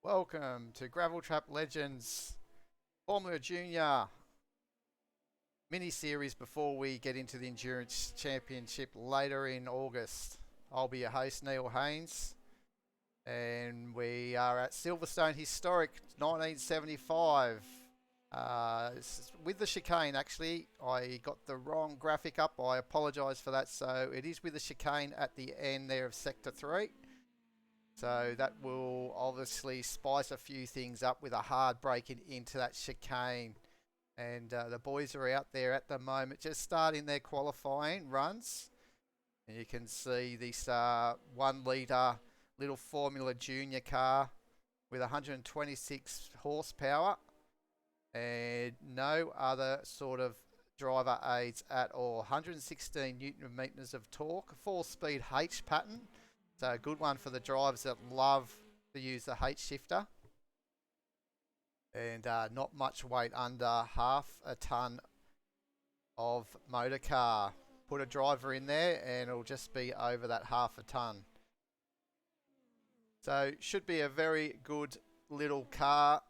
Welcome to Gravel Trap Legends Formula Junior mini series before we get into the Endurance Championship later in August. I'll be your host, Neil Haines, and we are at Silverstone Historic 1975. With the chicane, actually. I got the wrong graphic up. I apologise for that. So it is with the chicane at the end there of Sector 3. So that will obviously spice a few things up with a hard braking into that chicane. And the boys are out there at the moment just starting their qualifying runs. And you can see this 1 litre little Formula Junior car with 126 horsepower and no other sort of driver aids at all. 116 newton meters of torque, 4-speed H pattern. So a good one for the drivers that love to use the H shifter. And not much weight, under half a tonne of motor car. Put a driver in there and it'll just be over that half a tonne. So should be a very good little car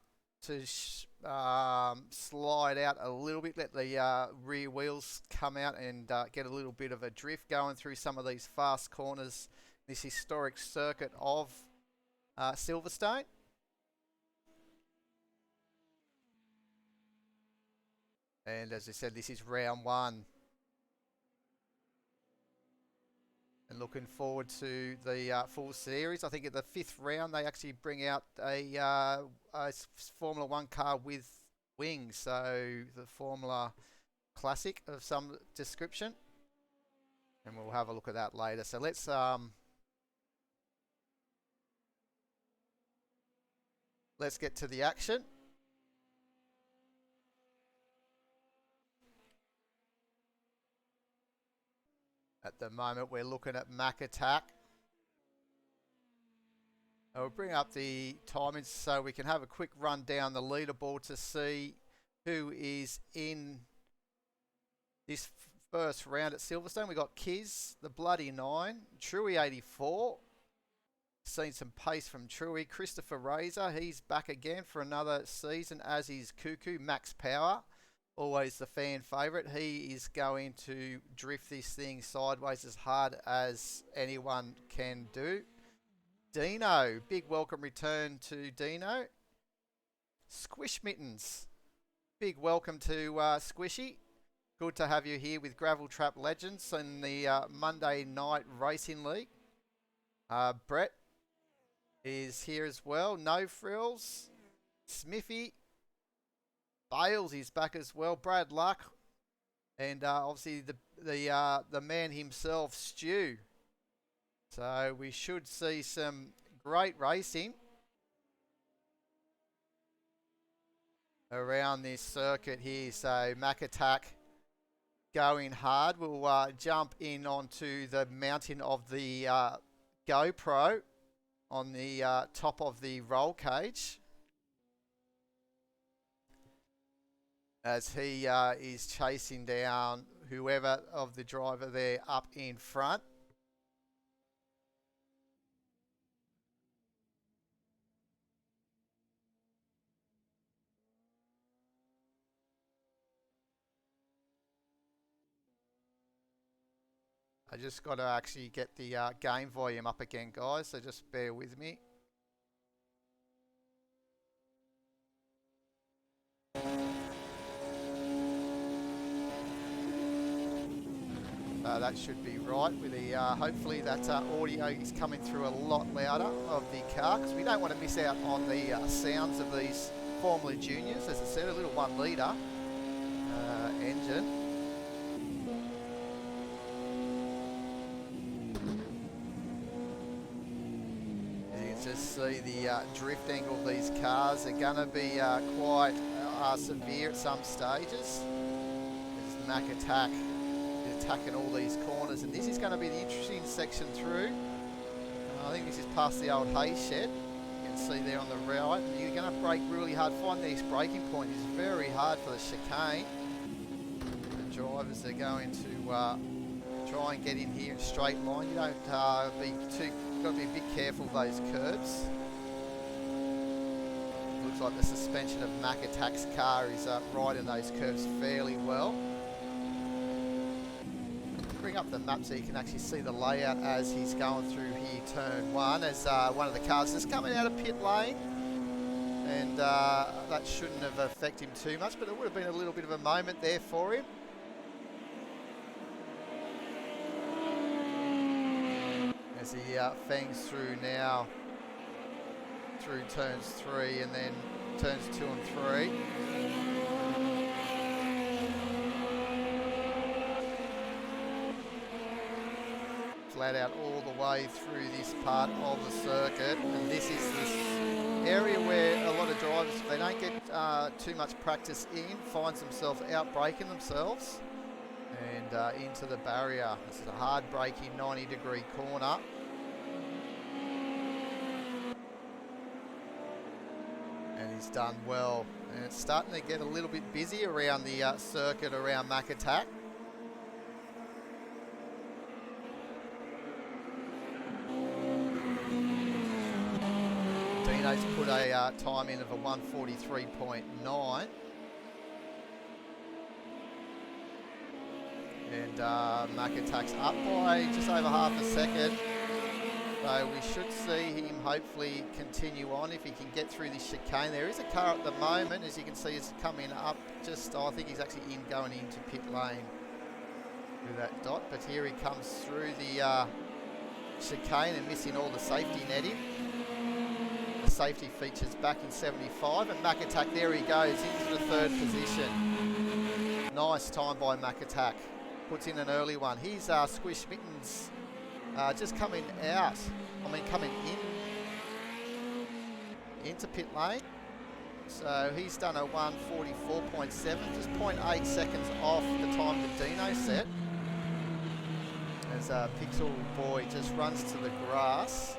to slide out a little bit, let the rear wheels come out and get a little bit of a drift going through some of these fast corners, this historic circuit of Silverstone. And as I said, this is round 1. And looking forward to the full series. I think at the 5th round they actually bring out a Formula 1 car with wings. So the Formula Classic of some description. And we'll have a look at that later. So let's get to the action. At the moment, we're looking at Mac Attack. I'll bring up the timings so we can have a quick run down the leaderboard to see who is in this first round at Silverstone. We got Kiz, the Bloody 9, Truey 84. Seen some pace from Truey. Christopher Razor, he's back again for another season, as is Cuckoo. Max Power, always the fan favourite. He is going to drift this thing sideways as hard as anyone can do. Dino, big welcome return to Dino. Squish Mittens, big welcome to Squishy. Good to have you here with Gravel Trap Legends in the Monday Night Racing League. Brett is here as well. No Frills. Smithy. Bales is back as well. Brad Luck. And obviously the man himself, Stu. So we should see some great racing around this circuit here. So Mac Attack going hard. We'll jump in onto the mountain of the GoPro on the top of the roll cage, as he is chasing down whoever of the driver there up in front. I just got to actually get the game volume up again, guys, so just bear with me. That should be right. With the hopefully that audio is coming through a lot louder of the car, because we don't want to miss out on the sounds of these Formula Juniors. As I said, a little 1 litre engine. Just see the drift angle of these cars. They're going to be quite severe at some stages. There's Mac Attack attacking all these corners, and this is going to be the interesting section through. I think this is past the old hay shed. You can see there on the right. And you're going to brake really hard. Finding this braking point is very hard for the chicane. The drivers are going to try and get in here in straight line. You don't got to be a bit careful of those curves. looks like the suspension of Mac Attack's car is riding those curves fairly well. Bring up the map so you can actually see the layout as he's going through here, turn 1, as one of the cars is coming out of pit lane. And that shouldn't have affected him too much, but it would have been a little bit of a moment there for him. As he fangs through now, through turns 3 and then turns 2 and 3. Flat out all the way through this part of the circuit, and this is this area where a lot of drivers, if they don't get too much practice in, finds themselves out braking themselves and into the barrier. This is a hard braking 90-degree corner. And he's done well, and it's starting to get a little bit busy around the circuit around Mac Attack. Dino's put a time in of a 1:43.9, and Mac Attack's up by just over half a second. So we should see him hopefully continue on if he can get through this chicane. There is a car at the moment, as you can see, is coming up just, I think he's actually going into pit lane through that dot. But here he comes through the chicane and missing all the safety netting. The safety features back in 75, and Mac Attack, there he goes into the 3rd position. Nice time by Mac Attack. Puts in an early one. He's Squish Mittens. Just coming out, coming in into pit lane. So he's done a 1:44.7, just 0.8 seconds off the time that Dino set. As Pixel Boy just runs to the grass.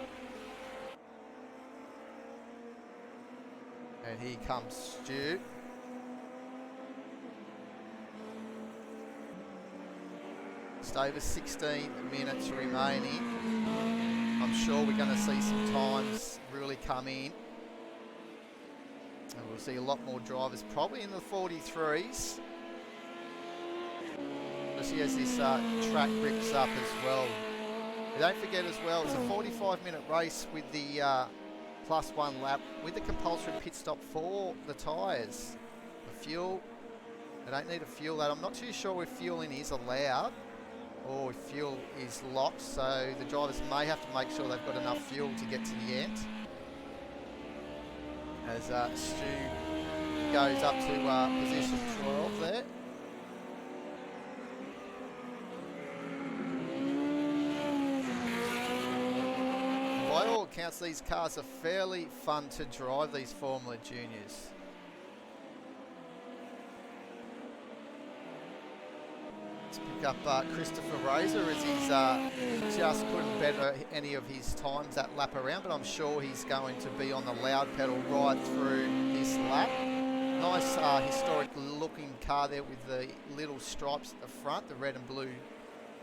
And here comes Stu. Just over 16 minutes remaining. I'm sure we're going to see some times really come in. And we'll see a lot more drivers, probably in the 43s. Especially as this track rips up as well. And don't forget as well, it's a 45-minute race with the +1 lap with the compulsory pit stop for the tyres. The fuel, they don't need to fuel that. I'm not too sure if fueling is allowed or if fuel is locked, so the drivers may have to make sure they've got enough fuel to get to the end. As Stu goes up to position 12 there. By all accounts, these cars are fairly fun to drive, these Formula Juniors. Let's pick up Christopher Razor, as he's just couldn't better any of his times that lap around, but I'm sure he's going to be on the loud pedal right through this lap. Nice historic looking car there with the little stripes at the front, the red and blue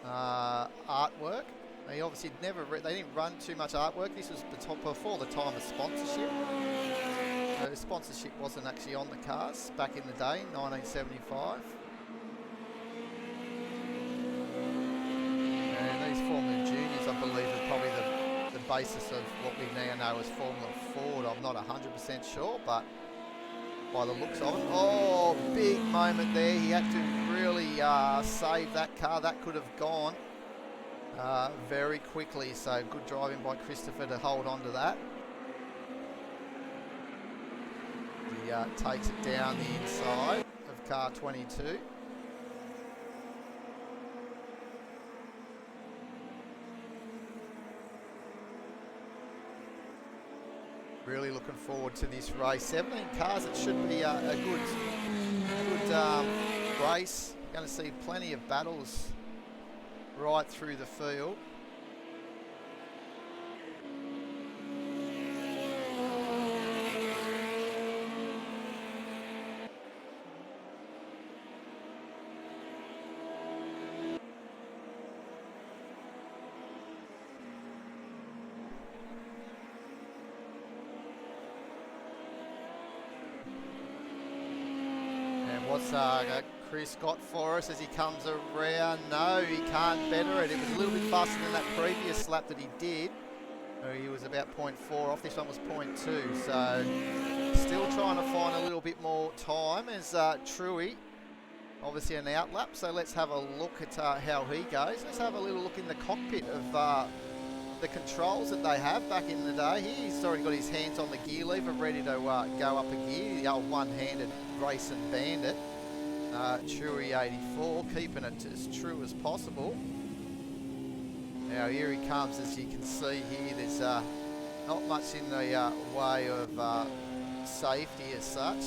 artwork. They obviously they didn't run too much artwork. This was before the time of sponsorship. So sponsorship wasn't actually on the cars back in the day, 1975. And these Formula Juniors, I believe, are probably the basis of what we now know as Formula Ford. I'm not 100% sure, but by the looks of it. Oh, big moment there. He had to really save that car. That could have gone very quickly, so good driving by Christopher to hold on to that. He takes it down the inside of car 22. Really looking forward to this race. 17 cars, it should be a good race. Going to see plenty of battles right through the field. Chris got for us as he comes around. No, he can't better it. It was a little bit faster than that previous lap that he did. He was about 0.4 off. This one was 0.2. So still trying to find a little bit more time as Truey. Obviously an out lap. So let's have a look at how he goes. Let's have a little look in the cockpit of the controls that they have back in the day. He's already got his hands on the gear lever, ready to go up a gear. The old one-handed racing bandit. Chewy 84, keeping it as true as possible. Now here he comes, as you can see here. There's not much in the way of safety as such.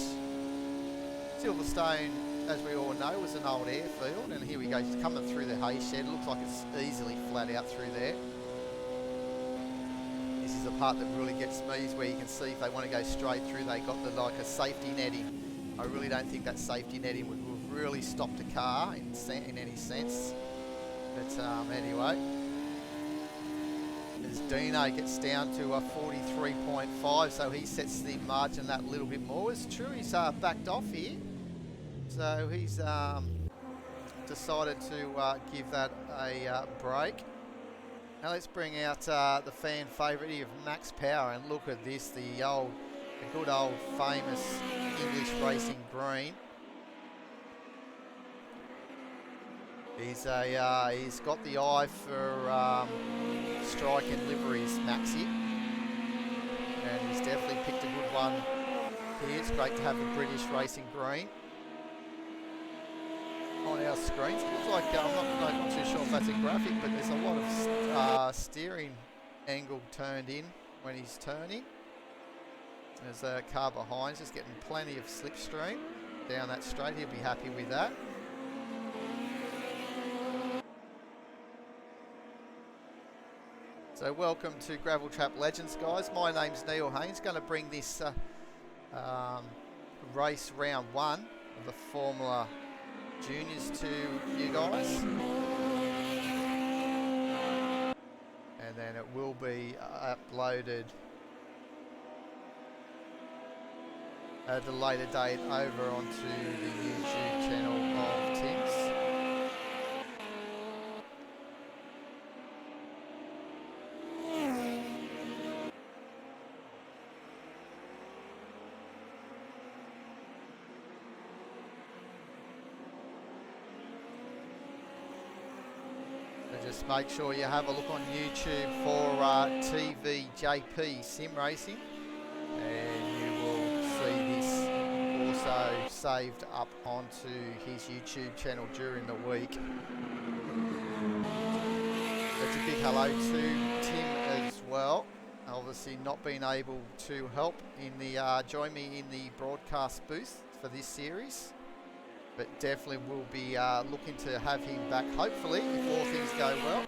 Silverstone, as we all know, was an old airfield, and here we go. He's coming through the hay shed. Looks like it's easily flat out through there. This is the part that really gets me, is where you can see if they want to go straight through, they got the like a safety netting. I really don't think that safety netting would have really stopped a car in any sense. But anyway, as Dino gets down to a 43.5, so he sets the margin that little bit more. It's true, he's backed off here, so he's decided to give that a break. Now let's bring out the fan favourite here of Max Power, and look at this, the good old famous English racing green. He's got the eye for striking liveries, Maxi, and he's definitely picked a good one here. It's great to have the British racing green on our screens. It looks like, I'm not too sure if that's a graphic, but there's a lot of steering angle turned in when he's turning. There's a car behind, just getting plenty of slipstream down that straight. He'll be happy with that. So welcome to Gravel Trap Legends, guys. My name's Neil Haines. Going to bring this race round 1 of the Formula Juniors to you guys, and then it will be uploaded at a later date over onto the YouTube channel of Tim's. Just make sure you have a look on YouTube for TVJP Sim Racing, and you will see this also saved up onto his YouTube channel during the week. That's a big hello to Tim as well. Obviously not being able to help in the join me in the broadcast booth for this series, but definitely will be looking to have him back, hopefully, if all things go well,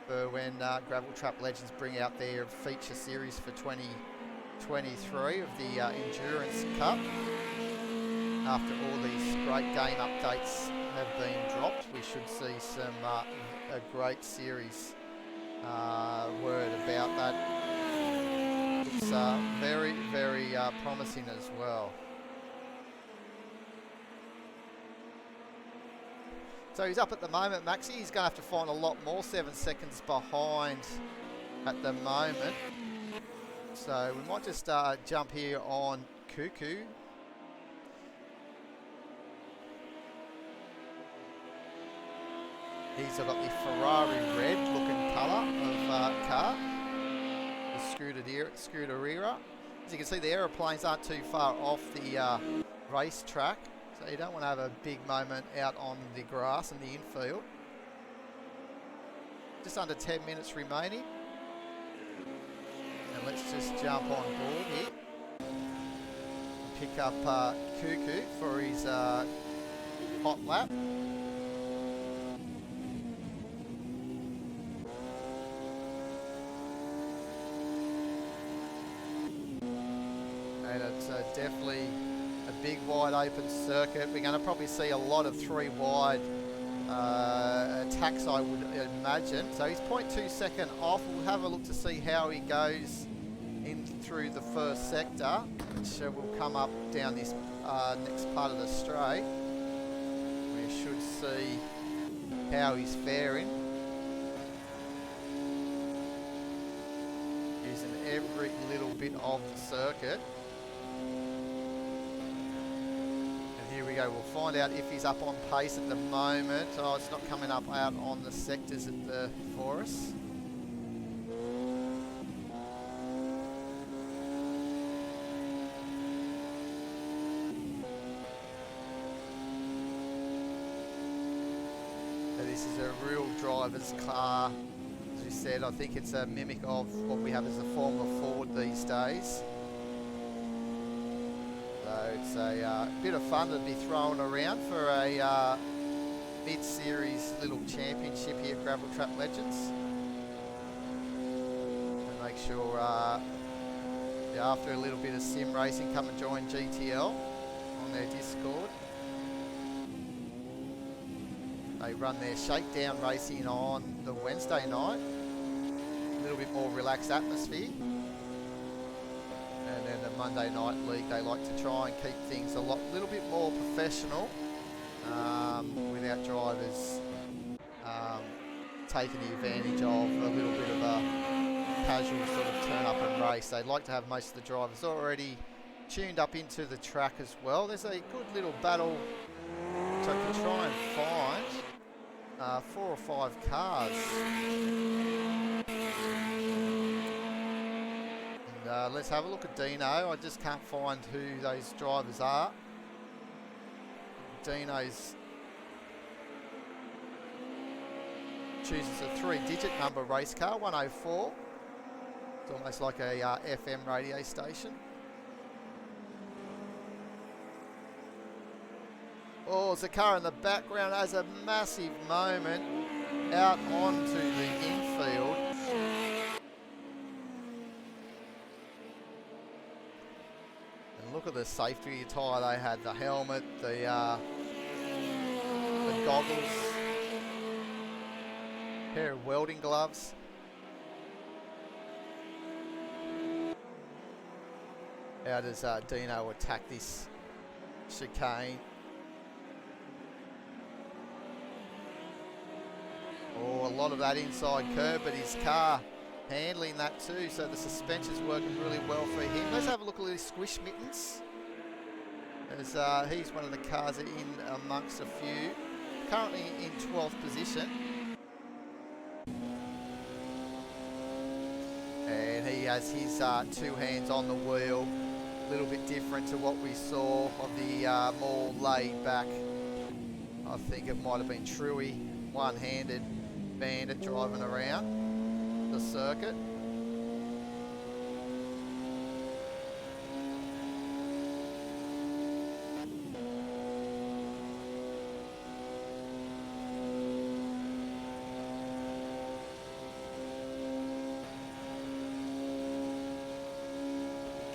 for when Gravel Trap Legends bring out their feature series for 2023 of the Endurance Cup. After all these great game updates have been dropped, we should see some a great series word about that. Looks very, very promising as well. So he's up at the moment, Maxi. He's going to have to find a lot more, 7 seconds behind at the moment. So we might just jump here on Cuckoo. He's got the Ferrari red looking colour of car, the Scuderia. As you can see, the aeroplanes aren't too far off the race track. So you don't want to have a big moment out on the grass in the infield. Just under 10 minutes remaining. And let's just jump on board here. Pick up Cuckoo for his hot lap. And it's definitely a big wide open circuit. We're going to probably see a lot of 3 wide attacks, I would imagine. So he's 0.2 second off. We'll have a look to see how he goes in through the first sector, which will come up down this next part of the straight. We should see how he's faring. Using every little bit of the circuit. And here we go, we'll find out if he's up on pace at the moment. Oh, it's not coming up out on the sectors for us. So this is a real driver's car. As we said, I think it's a mimic of what we have as a Formula Ford these days. So it's a bit of fun to be thrown around for a mid-series little championship here at Gravel Trap Legends. And make sure after a little bit of sim racing, come and join GTL on their Discord. They run their shakedown racing on the Wednesday night. A little bit more relaxed atmosphere. And then the Monday night league, they like to try and keep things a little bit more professional without drivers taking the advantage of a little bit of a casual sort of turn up and race. They'd like to have most of the drivers already tuned up into the track as well. There's a good little battle to try and find 4 or 5 cars. And let's have a look at Dino. I just can't find who those drivers are. Dino's chooses a 3-digit number race car, 104. It's almost like a FM radio station. Oh, it's a car in the background has a massive moment out onto the infield. And look at the safety attire they had, the helmet, the goggles, pair of welding gloves. How does Dino attack this chicane? Oh, a lot of that inside curb, but his car handling that too, so the suspension's working really well for him. Let's have a look at his squish mittens, as he's one of the cars in amongst a few. Currently in 12th position. And he has his 2 hands on the wheel, a little bit different to what we saw of the more laid back. I think it might have been Truey, one-handed bandit driving around the circuit.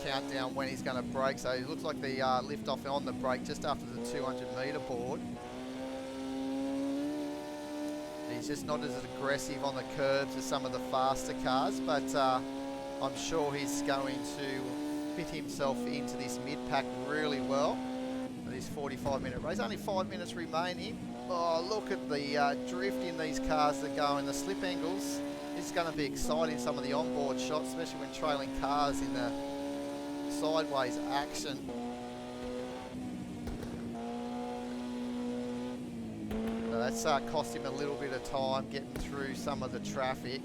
Countdown when he's going to brake, so it looks like the lift off on the brake just after the 200-metre board. He's just not as aggressive on the curbs as some of the faster cars, but I'm sure he's going to fit himself into this mid-pack really well for this 45-minute race. Only 5 minutes remaining. Oh, look at the drift in these cars that go in the slip angles. It's going to be exciting, some of the onboard shots, especially when trailing cars in the sideways action. So that's cost him a little bit of time getting through some of the traffic.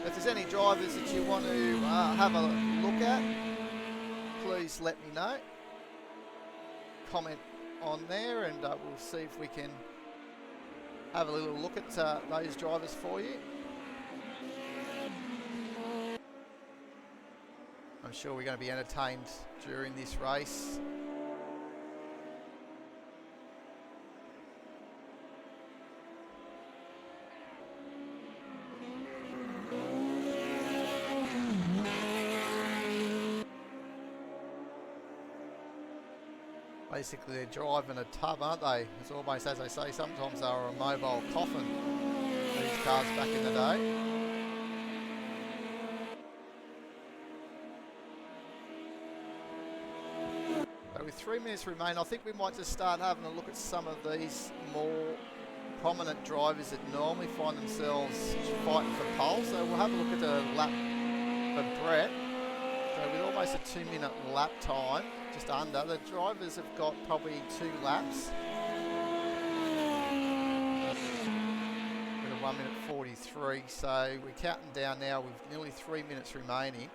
If there's any drivers that you want to have a look at, please let me know. Comment on there and we'll see if we can have a little look at those drivers for you. I'm sure we're going to be entertained during this race. Basically, they're driving a tub, aren't they? It's almost, as they say, sometimes they're a mobile coffin. cars back in the day. So with 3 minutes remain, I think we might just start having a look at some of these more prominent drivers that normally find themselves fighting for pole. So we'll have a look at the lap for Brett. So with almost a 2-minute lap time, just under, the drivers have got probably 2 laps. With a 1:43, so we're counting down now with nearly 3 minutes remaining.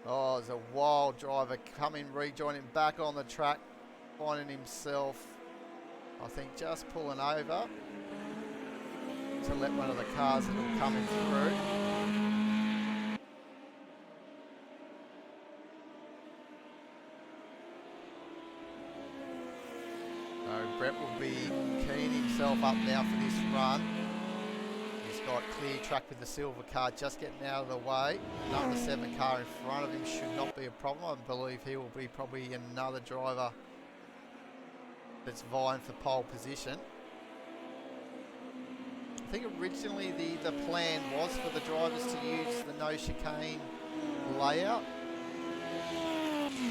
Oh, there's a wild driver coming, rejoining back on the track, finding himself, I think, just pulling over to let one of the cars that are coming through. So Brett will be keying himself up now for this run. He's got clear track with the silver car just getting out of the way. Number 7 car in front of him should not be a problem. I believe he will be probably another driver that's vying for pole position. I think originally the plan was for the drivers to use the no chicane layout,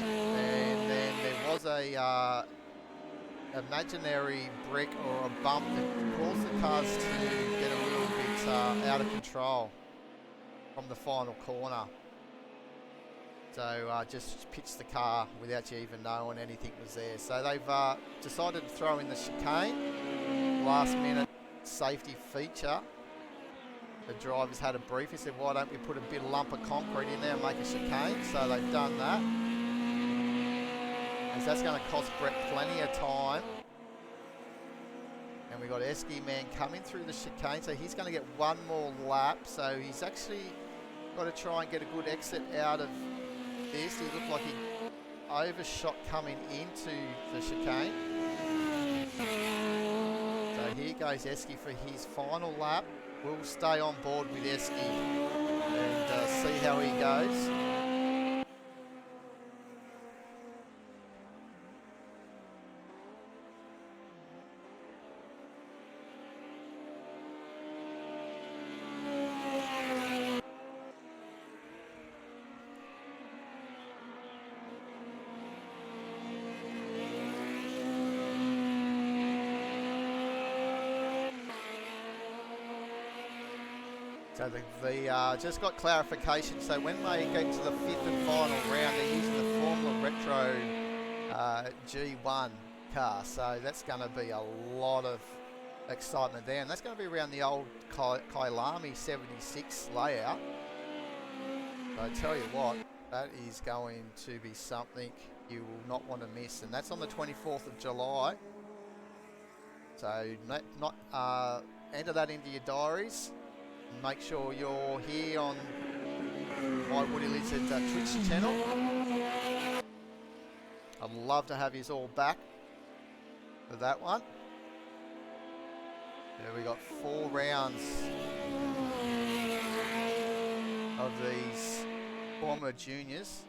and then there was a imaginary brick or a bump that caused the cars to get a little bit out of control from the final corner. So just pitched the car without you even knowing anything was there. So they've decided to throw in the chicane, last minute safety feature. The drivers had a brief. He said, why don't we put a bit of lump of concrete in there and make a chicane? So they've done that. And so that's going to cost Brett plenty of time. And we've got Esky Man coming through the chicane, so he's going to get one more lap. So he's actually got to try and get a good exit out of this. He looked like he overshot coming into the chicane. So here goes Esky for his final lap. We'll stay on board with Esky and see how he goes. So they just got clarification. So when they get to the 5th and final round, they're using the Formula Retro G1 car. So that's going to be a lot of excitement there. And that's going to be around the old Kailami 76 layout. So I tell you what, that is going to be something you will not want to miss. And that's on the 24th of July. So enter that into your diaries. Make sure you're here on my Woody Lizard Twitch channel. I'd love to have you all back for that one. Yeah, we got 4 rounds of these Formula Juniors.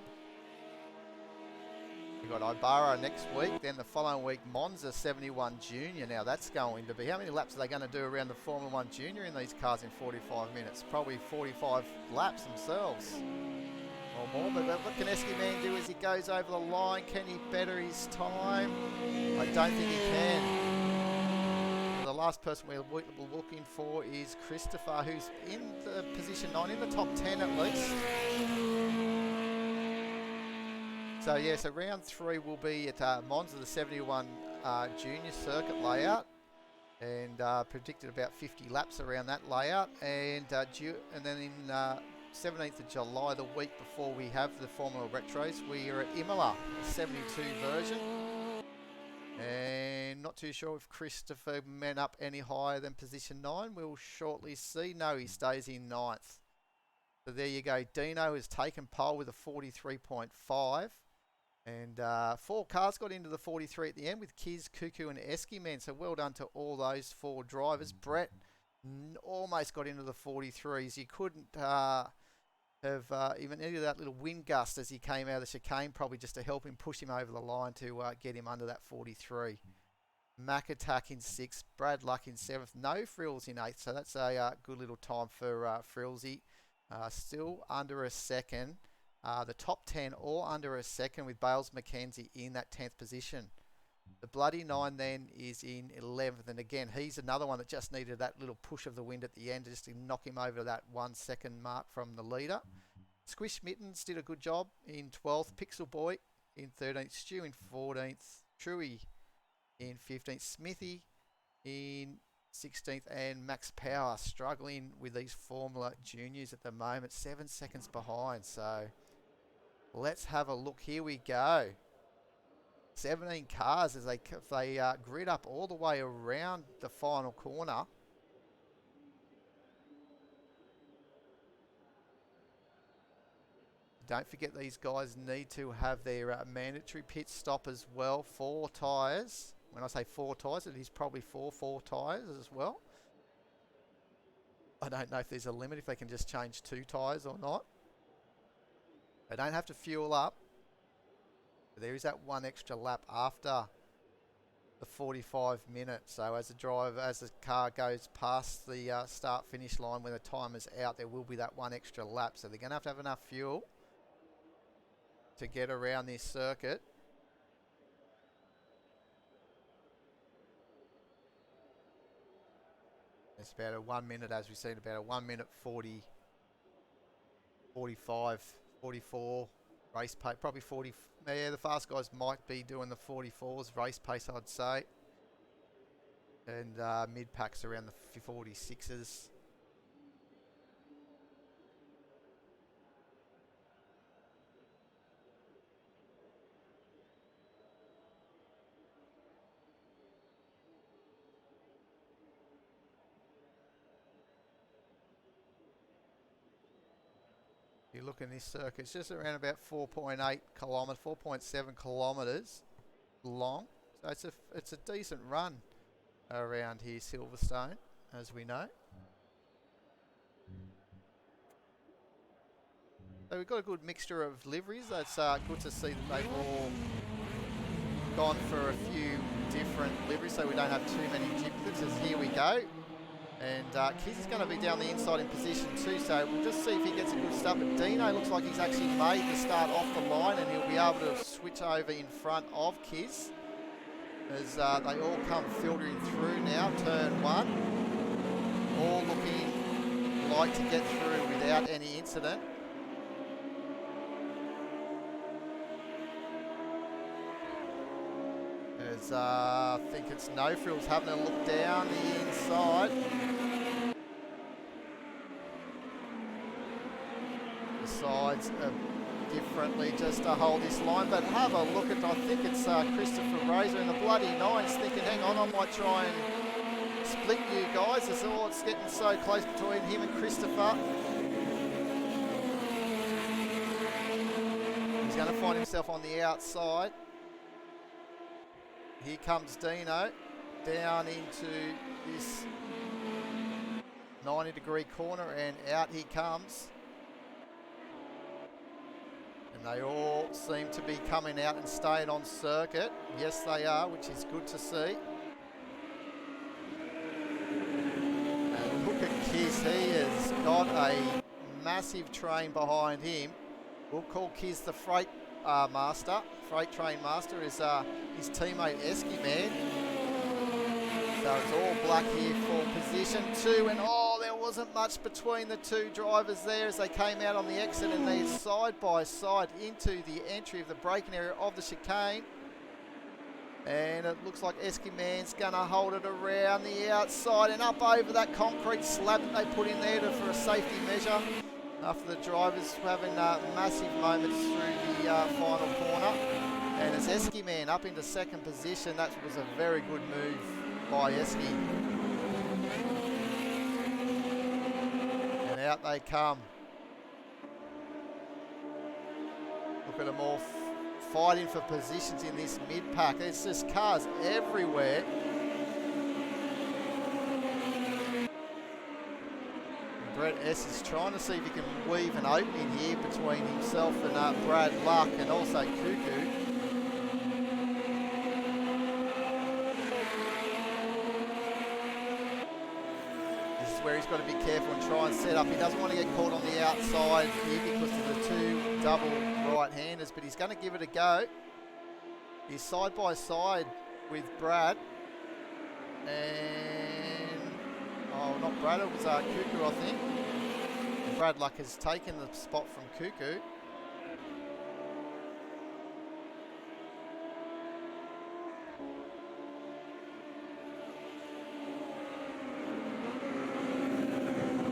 We've got Ibarra next week, then the following week Monza 71 Junior. Now that's going to be, how many laps are they going to do around the Formula 1 Junior in these cars in 45 minutes? Probably 45 laps themselves or more. But what can Esky Man do as he goes over the line? Can he better his time? I don't think he can. The last person we're looking for is Christopher, who's in the position 9, in the top 10 at least. So yeah, so round 3 will be at Monza, the 71 Junior circuit layout, and predicted about 50 laps around that layout. And then in 17th of July, the week before we have the Formula Retros, we are at Imola, the 72 version. And not too sure if Christopher went up any higher than position 9. We'll shortly see. No, he stays in 9th. So there you go. Dino has taken pole with a 43.5. And 4 cars got into the 43 at the end with Kiz, Cuckoo and Esky Man. So well done to all those 4 drivers. Brett almost got into the 43s. You couldn't have even needed that little wind gust as he came out of the chicane, probably just to help him push him over the line to get him under that 43. Mac Attack in 6th, Brad Luck in 7th, no Frills in 8th, so that's a good little time for Frillsy. Still under a second. The top 10 all under a second with Bales McKenzie in that 10th position. The Bloody 9 then is in 11th, and again, he's another one that just needed that little push of the wind at the end just to knock him over that 1 second mark from the leader. Squish Mittens did a good job in 12th, Pixel Boy in 13th, Stu in 14th, Truey in 15th, Smithy in 16th, and Max Power struggling with these Formula Juniors at the moment, 7 seconds behind. So let's have a look. Here we go. 17 cars as they grid up all the way around the final corner. Don't forget these guys need to have their mandatory pit stop as well. 4 tyres. When I say 4 tyres, it is probably four tyres as well. I don't know if there's a limit, if they can just change 2 tyres or not. They don't have to fuel up. But there is that 1 extra lap after the 45 minutes. So as the car goes past the start-finish line when the timer's out, there will be that 1 extra lap. So they're going to have enough fuel to get around this circuit. It's about a 1 minute, as we've seen, about a 1 minute 40, 45, 44 race pace, probably 40. Yeah, the fast guys might be doing the 44s race pace, I'd say. And mid packs around the 46s. You look in this circuit, it's just around about 4.8 kilometres, 4.7 kilometres long. So it's a decent run around here, Silverstone, as we know. So we've got a good mixture of liveries. That's good to see that they've all gone for a few different liveries, so we don't have too many duplicates. As here we go. And Kiz is going to be down the inside in position 2, so we'll just see if he gets a good start. But Dino looks like he's actually made the start off the line, and he'll be able to switch over in front of Kiz as they all come filtering through now. Turn 1, all looking like to get through without any incident. As I think it's No Frills having a look down the inside. Decides differently just to hold this line, but have a look at, I think it's Christopher Razor in the Bloody 9's thinking, hang on, I might try and split you guys. It's getting so close between him and Christopher. He's going to find himself on the outside. Here comes Dino down into this 90-degree corner, and out he comes. And they all seem to be coming out and staying on circuit. Yes, they are, which is good to see. And look at Kiz. He has got a massive train behind him. We'll call Kiz the freight train master is his teammate Esky Man. So it's all black here for position 2, and there wasn't much between the 2 drivers there as they came out on the exit, and they're side by side into the entry of the braking area of the chicane. And it looks like Esky Man's going to hold it around the outside and up over that concrete slab that they put in there for a safety measure. After the drivers having massive moments through the final corner. And it's Esky Man up into 2nd position. That was a very good move by Esky. And out they come. Look at them all fighting for positions in this mid-pack. It's just cars everywhere. Brett S is trying to see if he can weave an opening here between himself and Brad Luck and also Cuckoo. This is where he's got to be careful and try and set up. He doesn't want to get caught on the outside here because of the two double right-handers, but he's going to give it a go. He's side by side with Brad. And, oh, not Brad, it was Cuckoo, I think. And Brad Luck has taken the spot from Cuckoo.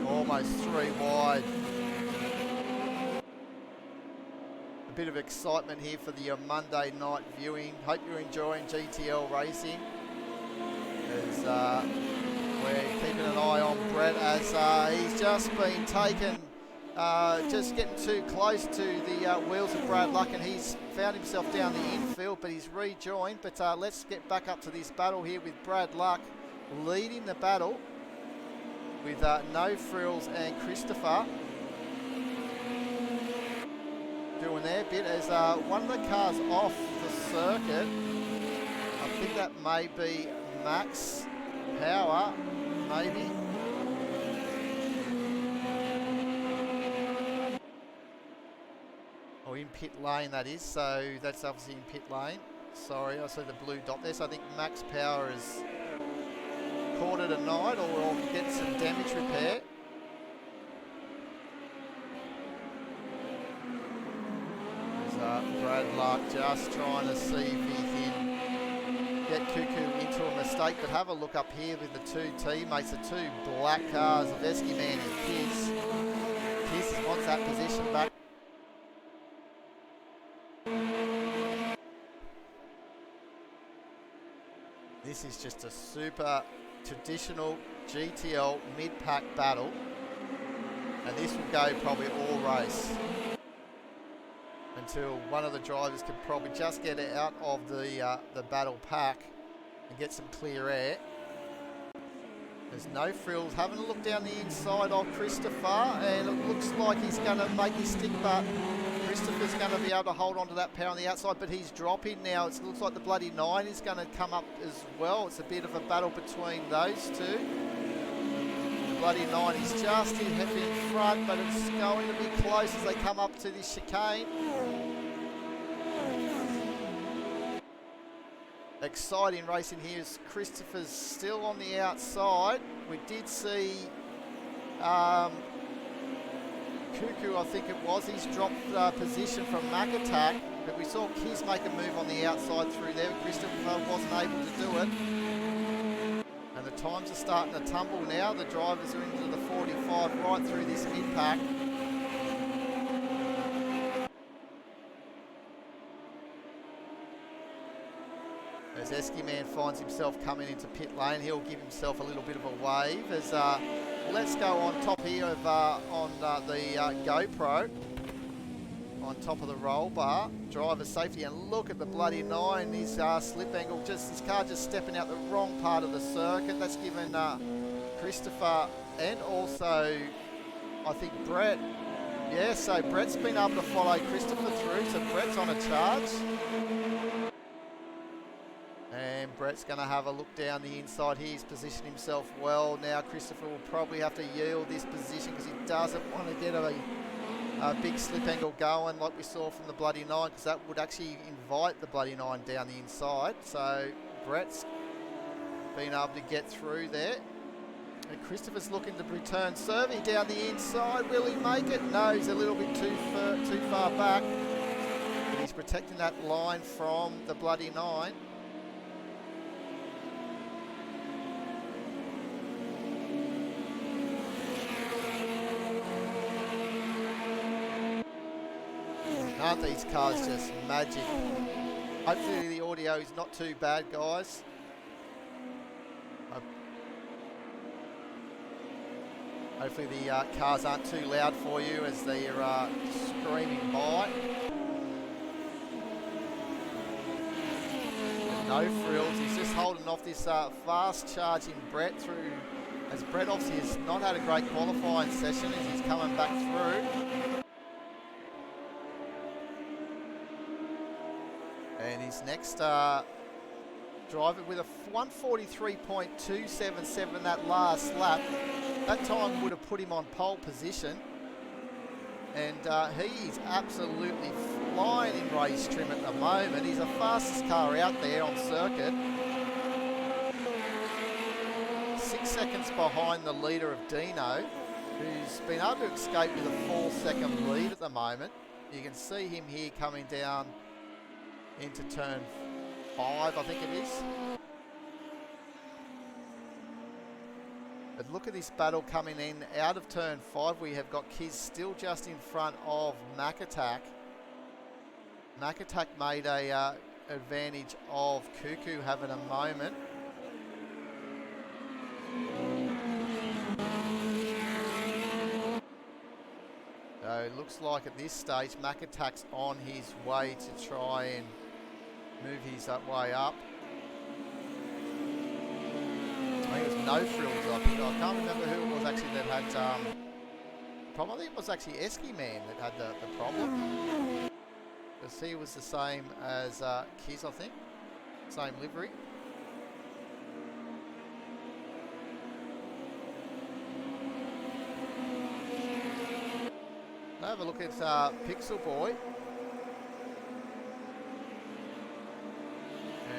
Almost 3 wide. A bit of excitement here for the Monday night viewing. Hope you're enjoying GTL racing. As we're keeping an eye on Brett as he's just been taken, just getting too close to the wheels of Brad Luck, and he's found himself down the infield, but he's rejoined. But let's get back up to this battle here with Brad Luck leading the battle with No Frills and Christopher doing their bit as one of the cars off the circuit. I think that may be Max Power, maybe. Oh, in pit lane that is, so that's obviously in pit lane. Sorry, I see the blue dot there, so I think Max Power is caught it a night or will get some damage repair. There's Brad Luck just trying to see if he can get Cuckoo into a mistake, but have a look up here with the two teammates, the two black cars of Esky Man and Kiss. Kiss wants that position back. This is just a super traditional GTL mid-pack battle, and this will go probably all race until one of the drivers can probably just get it out of the battle pack and get some clear air. There's No Frills having a look down the inside of Christopher, and it looks like he's going to make his stick, but Christopher's going to be able to hold on to that power on the outside, but he's dropping now. It looks like the bloody 9 is going to come up as well. It's a bit of a battle between those two. The bloody 9 is just in front, but it's going to be close as they come up to this chicane. Exciting racing here as Christopher's still on the outside. We did see Cuckoo, I think it was, he's dropped position from Mac Attack, but we saw Kiz make a move on the outside through there. Christopher wasn't able to do it. And the times are starting to tumble now. The drivers are into the 45 right through this mid-pack. As Esky Man finds himself coming into pit lane, he'll give himself a little bit of a wave as let's go on top here of on the GoPro on top of the roll bar, driver safety, and look at the bloody 9. His slip angle, just his car just stepping out the wrong part of the circuit. That's given Christopher and also I think Brett. Yeah, so Brett's been able to follow Christopher through, so Brett's on a charge. And Brett's going to have a look down the inside here. He's positioned himself well. Now Christopher will probably have to yield this position because he doesn't want to get a big slip angle going like we saw from the bloody 9, because that would actually invite the bloody 9 down the inside. So Brett's been able to get through there. And Christopher's looking to return Survey down the inside. Will he make it? No, he's a little bit too far back. But he's protecting that line from the bloody 9. Aren't these cars just magic? Hopefully the audio is not too bad, guys. Hopefully the cars aren't too loud for you as they are screaming by. No Frills, he's just holding off this fast charging Brett through as Brett obviously has not had a great qualifying session as he's coming back through. And his next driver with a 1:43.277 that last lap. That time would have put him on pole position. And he is absolutely flying in race trim at the moment. He's the fastest car out there on circuit. 6 seconds behind the leader of Dino, who's been able to escape with a 4-second lead at the moment. You can see him here coming down into turn 5, I think it is. But look at this battle coming in out of turn 5. We have got Kiz still just in front of Mac Attack. Mac Attack made a advantage of Cuckoo having a moment. So it looks like at this stage Mac Attack's on his way to try and move his way up. I think it was No Frills, I think. I can't remember who it was actually that had problem. I think it was actually Esky Man that had the problem. Because he was the same as Kiz, I think. Same livery. Now have a look at Pixel Boy.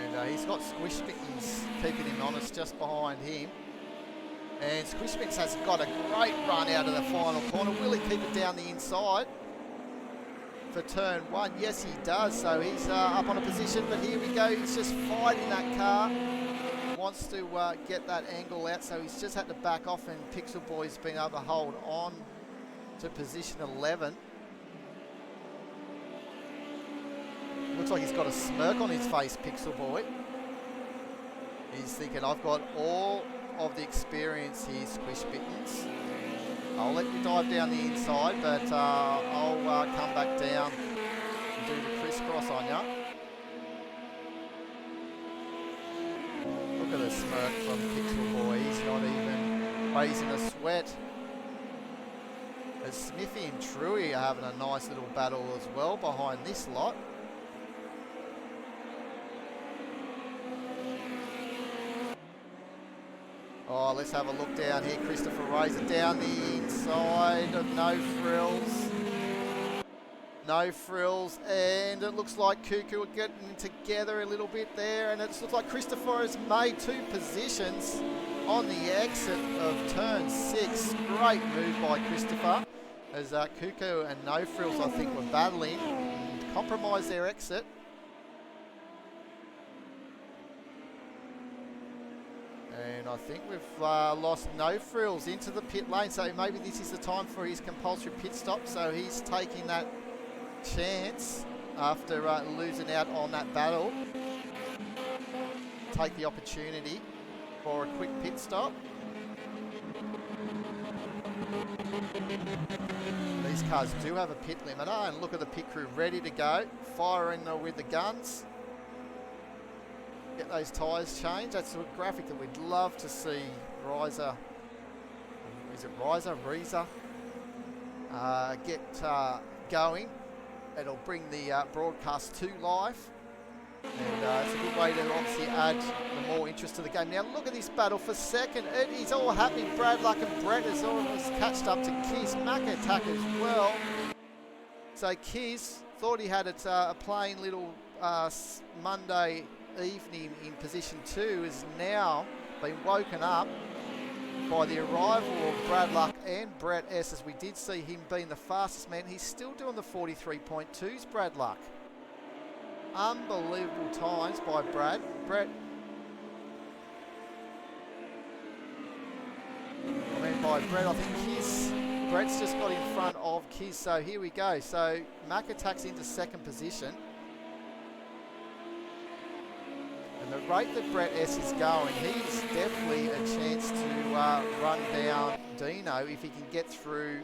And he's got Squish Mittens keeping him honest just behind him. And Squish Mittens has got a great run out of the final corner. Will he keep it down the inside for turn 1? Yes, he does. So he's up on a position, but here we go. He's just fighting that car. Wants to get that angle out, so he's just had to back off, and Pixel Boy's been able to hold on to position 11. Looks like he's got a smirk on his face, Pixel Boy. He's thinking, I've got all of the experience here, Squish Mittens. I'll let you dive down the inside, but I'll come back down and do the crisscross on you. Look at the smirk from Pixel Boy. He's not even raising a sweat. As Smithy and Truey are having a nice little battle as well behind this lot. Oh, let's have a look down here. Christopher Razor down the inside of No Frills. No Frills, and it looks like Cuckoo are getting together a little bit there, and it looks like Christopher has made 2 positions on the exit of turn 6. Great move by Christopher, as Cuckoo and No Frills, I think, were battling and compromised their exit. And I think we've lost No Frills into the pit lane, so maybe this is the time for his compulsory pit stop. So he's taking that chance after losing out on that battle. Take the opportunity for a quick pit stop. These cars do have a pit limiter, and look at the pit crew ready to go, firing with the guns. Get those tyres changed. That's a graphic that we'd love to see Riser, is it Riser, get going. It'll bring the broadcast to life, and it's a good way to obviously add the more interest to the game. Now look at this battle for second. It is all happening. Brad Luck and Brett has almost catched up to Kiz. Mac Attack as well. So Kiz thought he had a plain little Monday evening in position 2, is now been woken up by the arrival of Brad Luck and Brett S, as we did see him being the fastest man. He's still doing the 43.2s, Brad Luck. Unbelievable times by Brett. By Brett, I think Brett's just got in front of Kiz. So here we go. So Mac Attack's into second position. And the rate that Brett S is going, he's definitely a chance to run down Dino if he can get through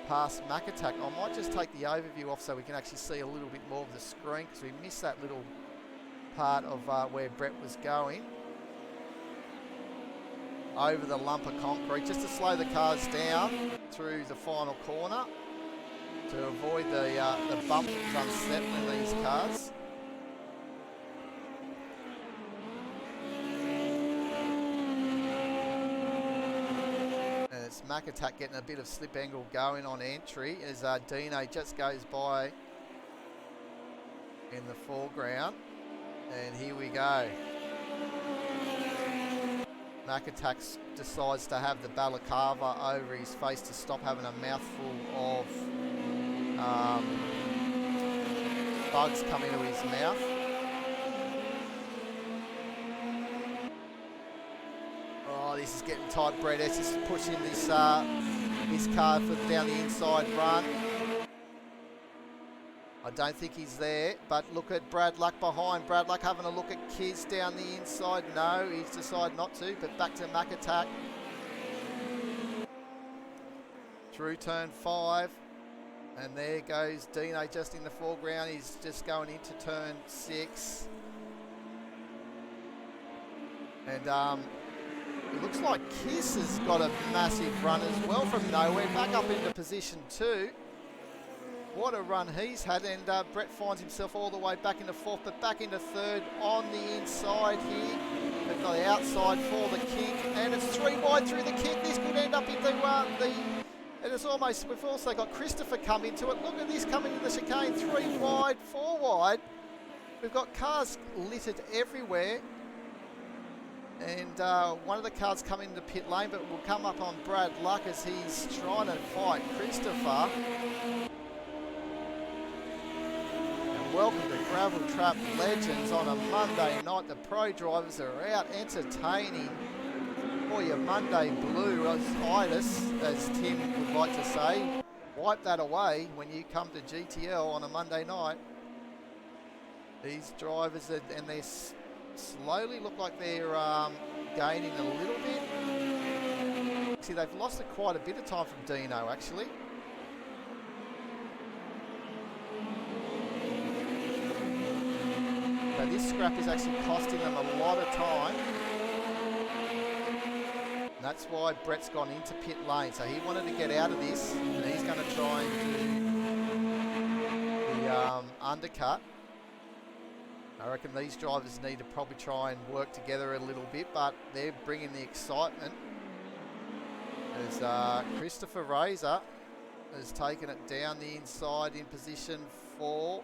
past Mac Attack. I might just take the overview off so we can actually see a little bit more of the screen, because we missed that little part of where Brett was going. over the lump of concrete just to slow the cars down through the final corner to avoid the bump that was unsettling these cars. And it's Mac Attack getting a bit of slip angle going on entry as Dino just goes by in the foreground. And here we go. Mac Attack decides to have the balaclava over his face to stop having a mouthful of bugs come into his mouth. Oh, this is getting tight. Brett S is pushing this his car down the inside run. I don't think he's there, but look at Brad Luck behind. Brad Luck having a look at Kiz down the inside. No, he's decided not to, but back to Mac Attack. Through turn 5. And there goes Dino just in the foreground. He's just going into turn 6. And it looks like Kiss has got a massive run as well from nowhere. Back up into position 2. What a run he's had, and Brett finds himself all the way back into 4th, but back into 3rd on the inside here, at the outside for the kick, and it's 3 wide through the kick. This could end up in and it's almost, we've also got Christopher come into it. Look at this coming into the chicane, 3 wide, 4 wide. We've got cars littered everywhere, and one of the cars coming into pit lane, but will come up on Brad Luck as he's trying to fight Christopher. Welcome to Gravel Trap Legends on a Monday night. The pro drivers are out entertaining for your Monday blue itis, as Tim would like to say. Wipe that away when you come to GTL on a Monday night. These drivers, and they slowly look like they're gaining a little bit. See, they've lost quite a bit of time from Dino, actually. So this scrap is actually costing them a lot of time. And that's why Brett's gone into pit lane. So he wanted to get out of this, and he's going to try and do the undercut. I reckon these drivers need to probably try and work together a little bit, but they're bringing the excitement. As Christopher Razor has taken it down the inside in position 4.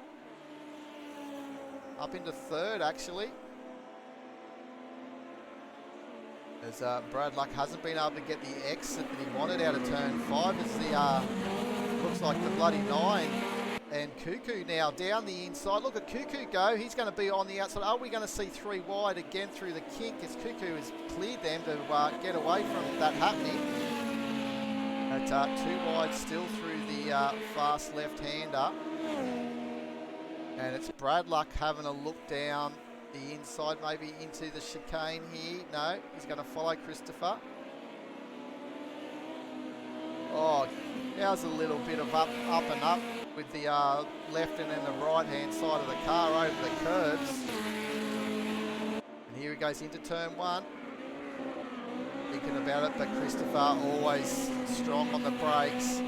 Up into 3rd, actually. As Brad Luck hasn't been able to get the exit that he wanted out of turn 5. As the looks like the bloody 9. And Cuckoo now down the inside. Look at Cuckoo go. He's going to be on the outside. Are we going to see 3 wide again through the kink? As Cuckoo has cleared them to get away from that happening. But 2 wide still through the fast left-hander. And it's Brad Luck having a look down the inside, maybe into the chicane here. No, he's going to follow Christopher. Oh, now's a little bit of up and up with the left and then the right-hand side of the car over the curbs. And here he goes into turn 1. Thinking about it, but Christopher always strong on the brakes.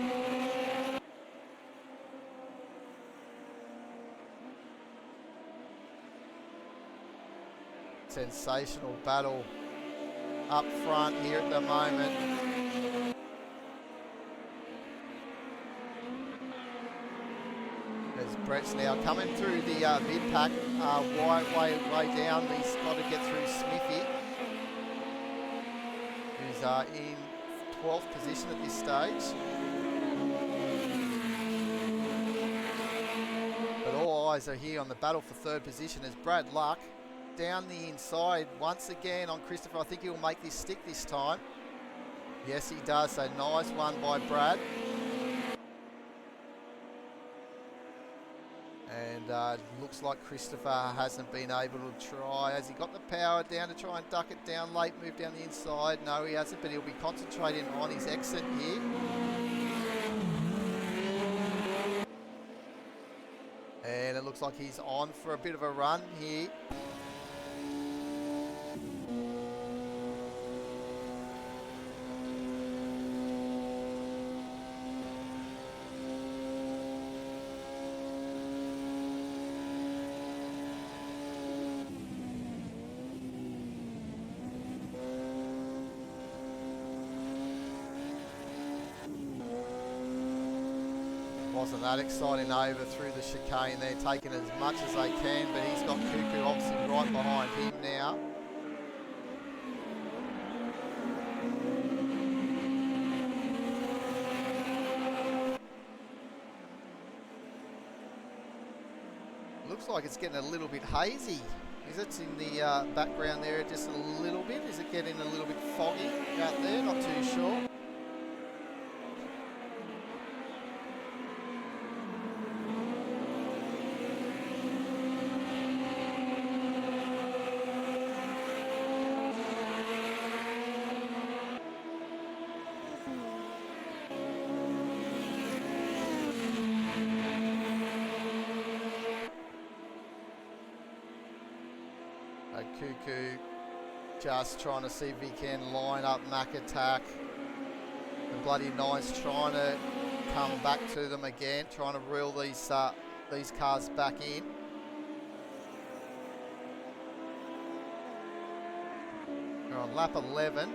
Sensational battle up front here at the moment. As Brett's now coming through the mid-pack, way down. He's got to get through Smithy, who's in 12th position at this stage. But all eyes are here on the battle for 3rd position as Brad Luck down the inside once again on Christopher. I think he'll make this stick this time. Yes, he does. So nice one by Brad. And looks like Christopher hasn't been able to try. Has he got the power down to try and duck it down late, move down the inside? No, he hasn't, but he'll be concentrating on his exit here. And it looks like he's on for a bit of a run here. wasn't that exciting over through the chicane there, taking as much as they can, but he's got Cuckoo obviously right behind him now. Looks like it's getting a little bit hazy. Is it in the background there just a little bit? Is it getting a little bit foggy out there? Not too sure. Cuckoo just trying to see if he can line up Mac Attack. The bloody Knights trying to come back to them again, trying to reel these cars back in. We're on lap 11.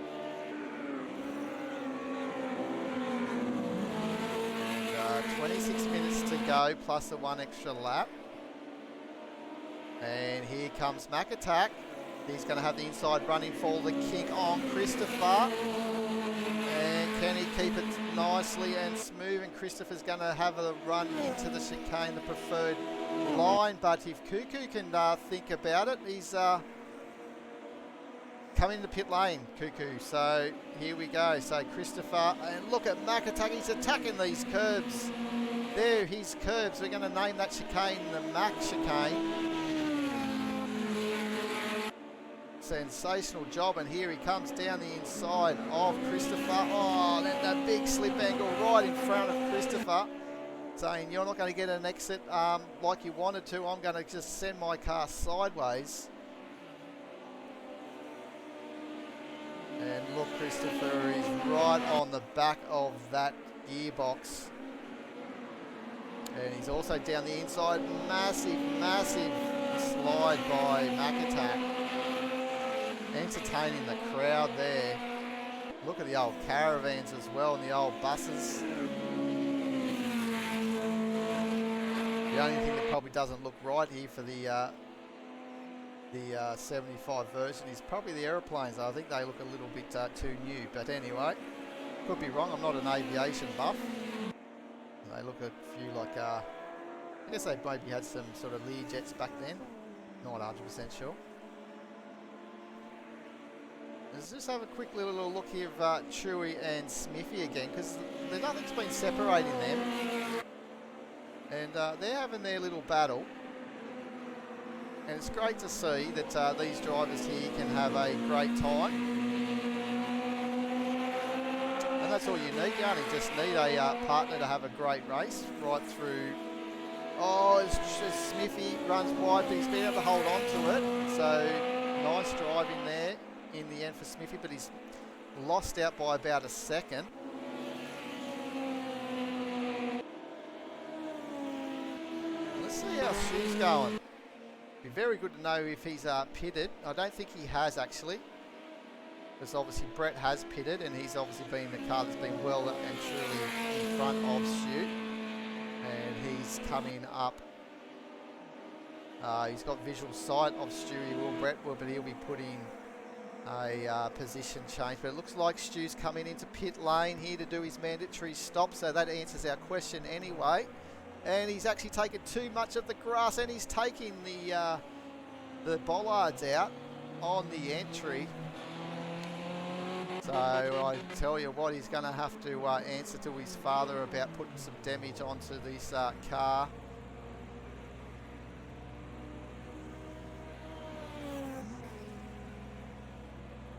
26 minutes to go plus the 1 extra lap. And here comes Mac Attack. He's going to have the inside running for the kink on Christopher. And can he keep it nicely and smooth? And Christopher's going to have a run into the chicane, the preferred line. But if Cuckoo can think about it, he's coming to pit lane, Cuckoo. So here we go. So Christopher, and look at Mac Attack. He's attacking these curbs. There, his curbs. We're going to name that chicane the Mac chicane. Sensational job, and here he comes down the inside of Christopher. Oh, that big slip angle right in front of Christopher, saying you're not going to get an exit like you wanted to. I'm going to just send my car sideways. And look, Christopher is right on the back of that gearbox. And he's also down the inside. Massive, massive slide by Mac Attack. Entertaining the crowd there. Look at the old caravans as well and the old buses. The only thing that probably doesn't look right here for the 75 version is probably the aeroplanes. I think they look a little bit too new, but anyway, could be wrong. I'm not an aviation buff. They look a few like, I guess they maybe had some sort of Learjets back then. Not 100% sure. Let's just have a quick little look here of Chewy and Smithy again, because nothing's been separating them. And they're having their little battle. And it's great to see that these drivers here can have a great time. And that's all you need. You only just need a partner to have a great race right through. Oh, it's Smithy runs wide, but he's been able to hold on to it. So nice driving there in the end for Smithy, but he's lost out by about a second. Let's see how Stu's going. Be very good to know if he's pitted. I don't think he has actually, because obviously Brett has pitted, and he's obviously been the car that's been well and truly in front of Stu, and he's coming up. He's got visual sight of Stu, Brett will, but he'll be putting a position change. But it looks like Stu's coming into pit lane here to do his mandatory stop, so that answers our question anyway. And he's actually taken too much of the grass, and he's taking the bollards out on the entry. So I tell you what, he's going to have to answer to his father about putting some damage onto this car.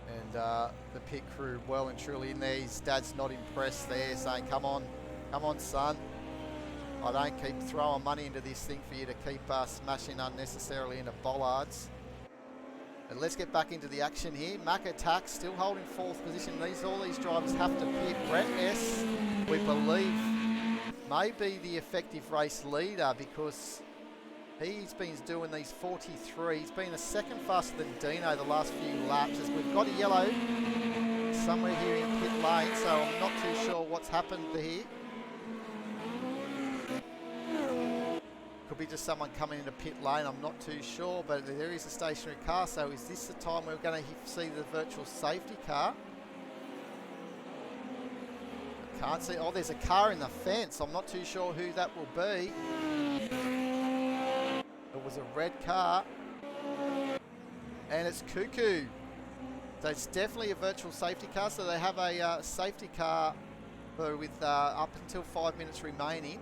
And the pit crew well and truly in there. His dad's not impressed there, saying, come on son. I don't keep throwing money into this thing for you to keep smashing unnecessarily into bollards. And let's get back into the action here. Mac Attack still holding fourth position. All these drivers have to pit. Brett S, we believe, may be the effective race leader, because he's been doing these 43. He's been a second faster than Dino the last few laps, as we've got a yellow somewhere here in pit lane, so I'm not too sure what's happened here. could be just someone coming into pit lane. I'm not too sure, but there is a stationary car. So is this the time we're going to see the virtual safety car? I can't see. Oh, there's a car in the fence. I'm not too sure who that will be. It was a red car. And it's Cuckoo. So it's definitely a virtual safety car. So they have a safety car with up until 5 minutes remaining.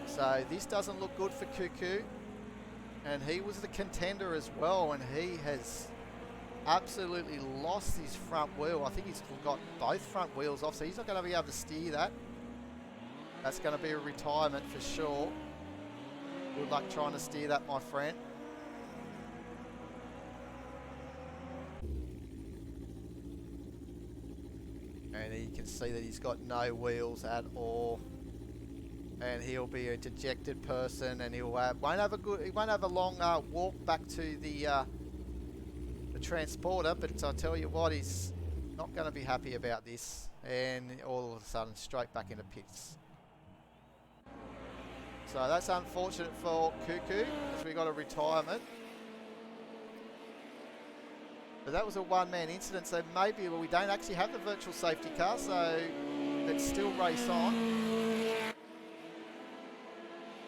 So this doesn't look good for Cuckoo. And he was the contender as well. And he has absolutely lost his front wheel. I think he's got both front wheels off. So he's not going to be able to steer that. That's going to be a retirement for sure. Good luck trying to steer that, my friend. And you can see that he's got no wheels at all, and he'll be a dejected person, and he won't have a long walk back to the transporter. But I tell you what, he's not going to be happy about this, and all of a sudden straight back into pits. So that's unfortunate for Cuckoo, because we got a retirement. But that was a one-man incident, so maybe we don't actually have the virtual safety car, so let's still race on.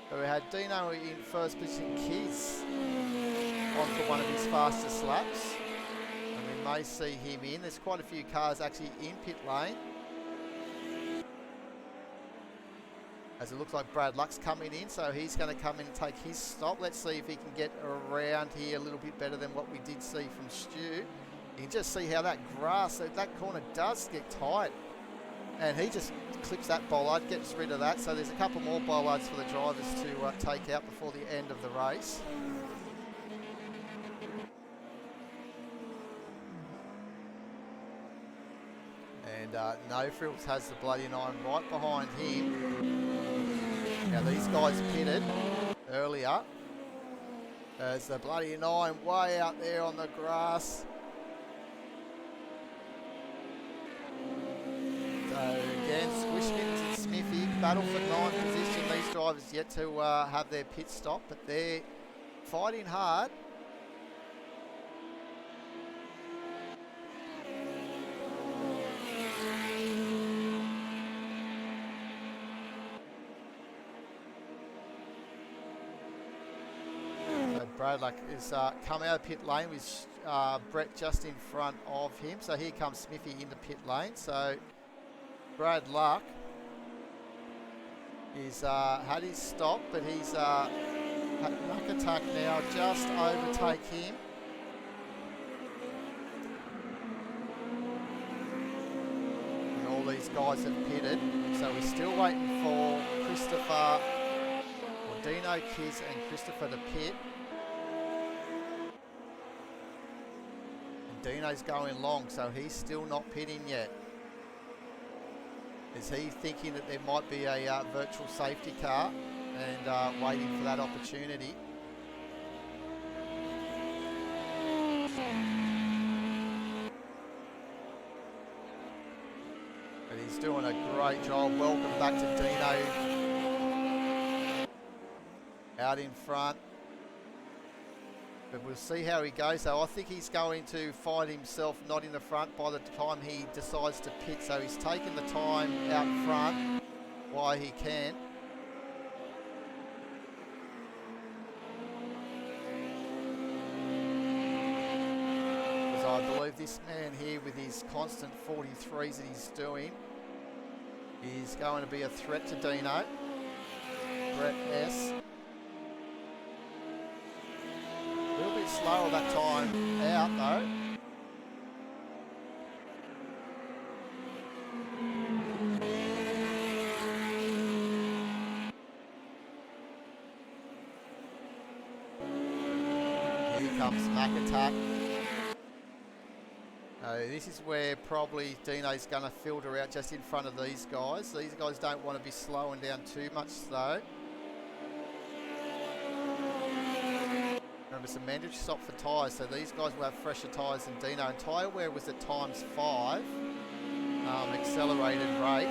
So we had Dino in first position, Kiz on for one of his fastest laps. And we may see him in. There's quite a few cars actually in pit lane. As it looks like Brad Luck's coming in, so he's going to come in and take his stop. Let's see if he can get around here a little bit better than what we did see from Stu. You can just see how that grass, that corner does get tight. And he just clips that bollard, gets rid of that. So there's a couple more bollards for the drivers to take out before the end of the race. And No Frills has the bloody nine right behind him. Now these guys pitted earlier. There's the bloody nine way out there on the grass. So again, Squishmint and Smithy battle for ninth position. These drivers yet to have their pit stop, but they're fighting hard. Bradlock is come out of pit lane with Brett just in front of him. So here comes Smithy into pit lane. So Brad Luck is had his stop, but he's Luck Attack now just overtake him. And all these guys have pitted. So we're still waiting for Christopher, or Dino, Kiz and Christopher to pit. Dino's going long, so he's still not pitting yet. Is he thinking that there might be a virtual safety car and waiting for that opportunity? But he's doing a great job. Welcome back to Dino. Out in front. But we'll see how he goes. So I think he's going to find himself not in the front by the time he decides to pit. So he's taken the time out front while he can. Because I believe this man here with his constant 43s that he's doing is going to be a threat to Dino. Brett S. A little bit slower that time out though. Here comes Mac Attack. This is where probably Dino's going to filter out just in front of these guys. These guys don't want to be slowing down too much though. Remember, some mandatory stop for tyres, so these guys will have fresher tyres than Dino. And tyre wear was at ×5 accelerated rate.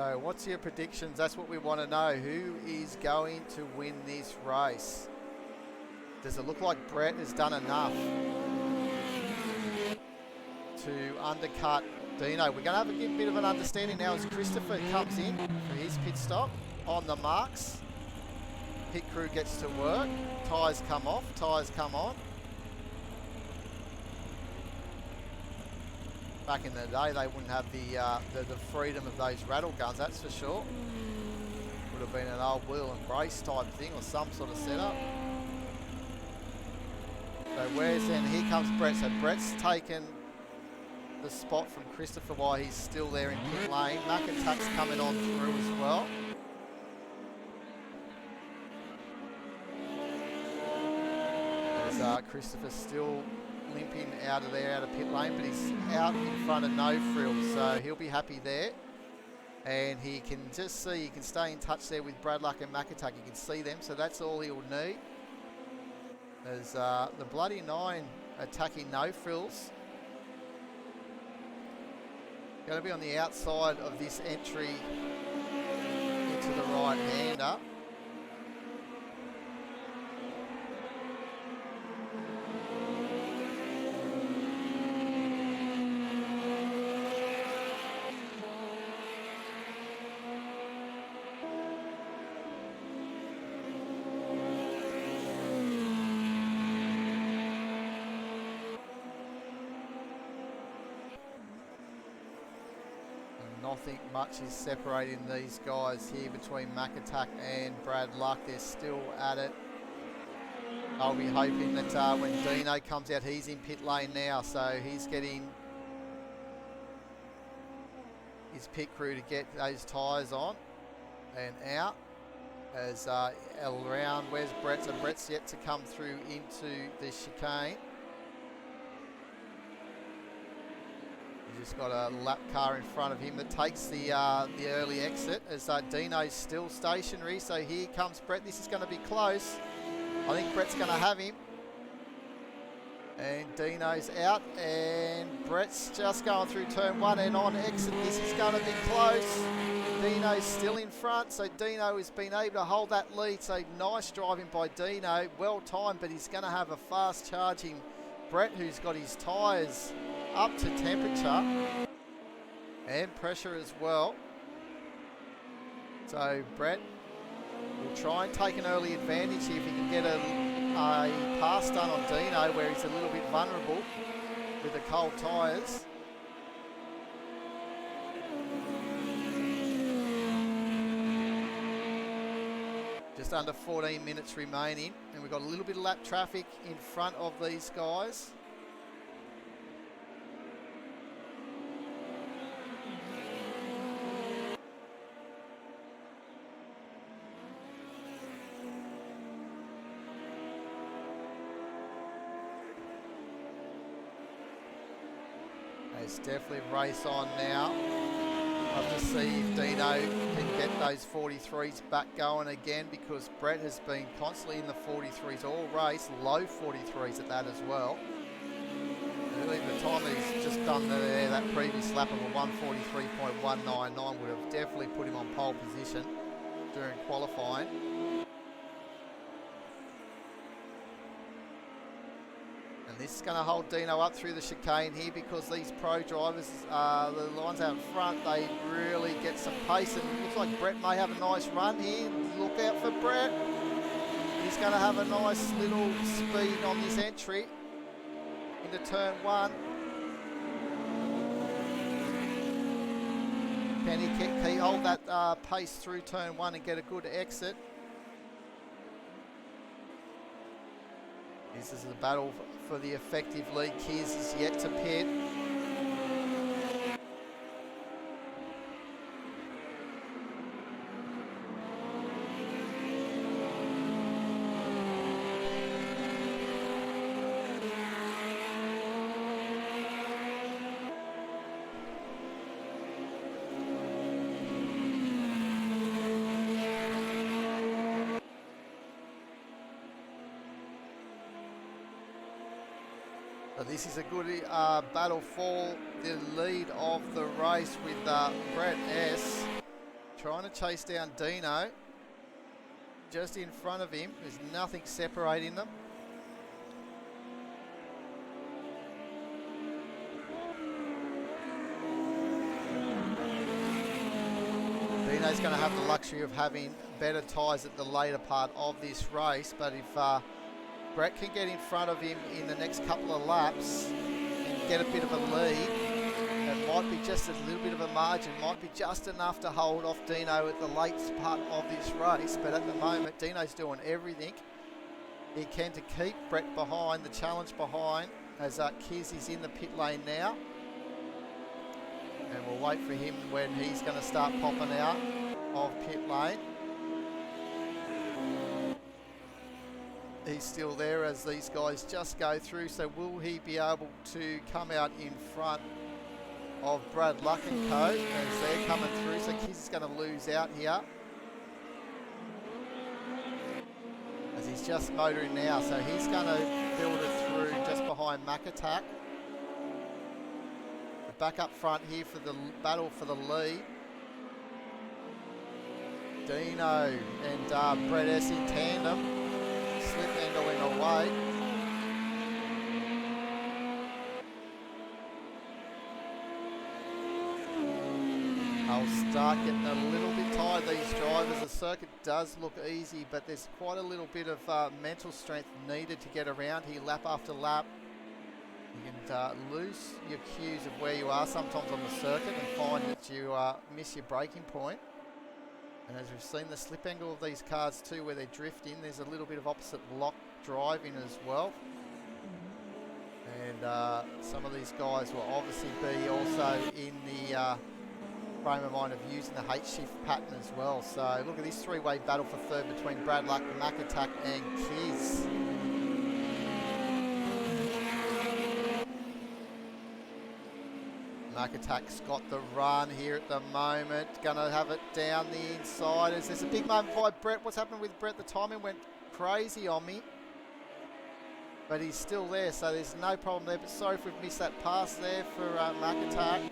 So what's your predictions? That's what we want to know. Who is going to win this race? Does it look like Brett has done enough to undercut Dino? We're going to have a bit of an understanding now as Christopher comes in for his pit stop. On the marks, pit crew gets to work. Tyres come off, tyres come on. Back in the day, they wouldn't have the freedom of those rattle guns, that's for sure. Would have been an old wheel and brace type thing or some sort of setup. So where's then? Here comes Brett. So Brett's taken the spot from Christopher while he's still there in pit lane. McIntyre's coming on through as well. There's Christopher still limping out of there, out of pit lane, but he's out in front of No Frills, so he'll be happy there. And he can just see, he can stay in touch there with Bradluck and McIntyre. You can see them, so that's all he'll need. There's the Bloody Nine attacking No Frills. Going to be on the outside of this entry into the right-hander. Nothing much is separating these guys here between McIntyre and Brad Luck. They're still at it. I'll be hoping that when Dino comes out, he's in pit lane now, so he's getting his pit crew to get those tyres on and out. As around, where's Brett? So Brett's yet to come through into the chicane. He's just got a lap car in front of him that takes the early exit as Dino's still stationary. So here comes Brett. This is going to be close. I think Brett's going to have him. And Dino's out and Brett's just going through turn one and on exit. This is going to be close. Dino's still in front, so Dino has been able to hold that lead. So nice driving by Dino, well timed, but he's going to have a fast charging Brett who's got his tyres up to temperature and pressure as well. So Brett will try and take an early advantage here if he can get a pass done on Dino where he's a little bit vulnerable with the cold tyres. Just under 14 minutes remaining and we've got a little bit of lap traffic in front of these guys. It's definitely race on now. I'll have to see if Dino can get those 43s back going again because Brett has been constantly in the 43s all race, low 43s at that as well. Really, the time that he's just done that previous lap of a 143.199 would have definitely put him on pole position during qualifying. This is going to hold Dino up through the chicane here because these pro drivers, the ones out front, they really get some pace. And it looks like Brett may have a nice run here. Look out for Brett. He's going to have a nice little speed on this entry into turn one. Can he hold that pace through turn one and get a good exit? This is a battle for the effective lead. Kears is yet to pit. This is a good battle for the lead of the race with Brett S. trying to chase down Dino. Just in front of him. There's nothing separating them. Dino's going to have the luxury of having better tyres at the later part of this race, but if Brett can get in front of him in the next couple of laps and get a bit of a lead, it might be just a little bit of a margin, might be just enough to hold off Dino at the late part of this race, but at the moment Dino's doing everything he can to keep Brett behind, the challenge behind, as Kiz is in the pit lane now. And we'll wait for him when he's going to start popping out of pit lane. He's still there as these guys just go through, so will he be able to come out in front of Brad Luck and Co as they're coming through? So Kiz is going to lose out here as he's just motoring now, so he's going to build it through just behind Mac Attack. Back up front here for the battle for the lead. Dino and Brett S in tandem. Slip angling away. I'll start getting a little bit tired, these drivers. The circuit does look easy, but there's quite a little bit of mental strength needed to get around here lap after lap. You can lose your cues of where you are sometimes on the circuit and find that you miss your braking point. And as we've seen the slip angle of these cars too, where they're drifting, there's a little bit of opposite lock driving as well. And some of these guys will obviously be also in the frame of mind of using the H-shift pattern as well. So look at this three-way battle for third between Brad Luck, Mac Attack and Kiz. Mac Attack's got the run here at the moment. Gonna have it down the inside. There's a big moment by Brett. What's happened with Brett? The timing went crazy on me. But he's still there, so there's no problem there. But sorry if we've missed that pass there for Mac Attack.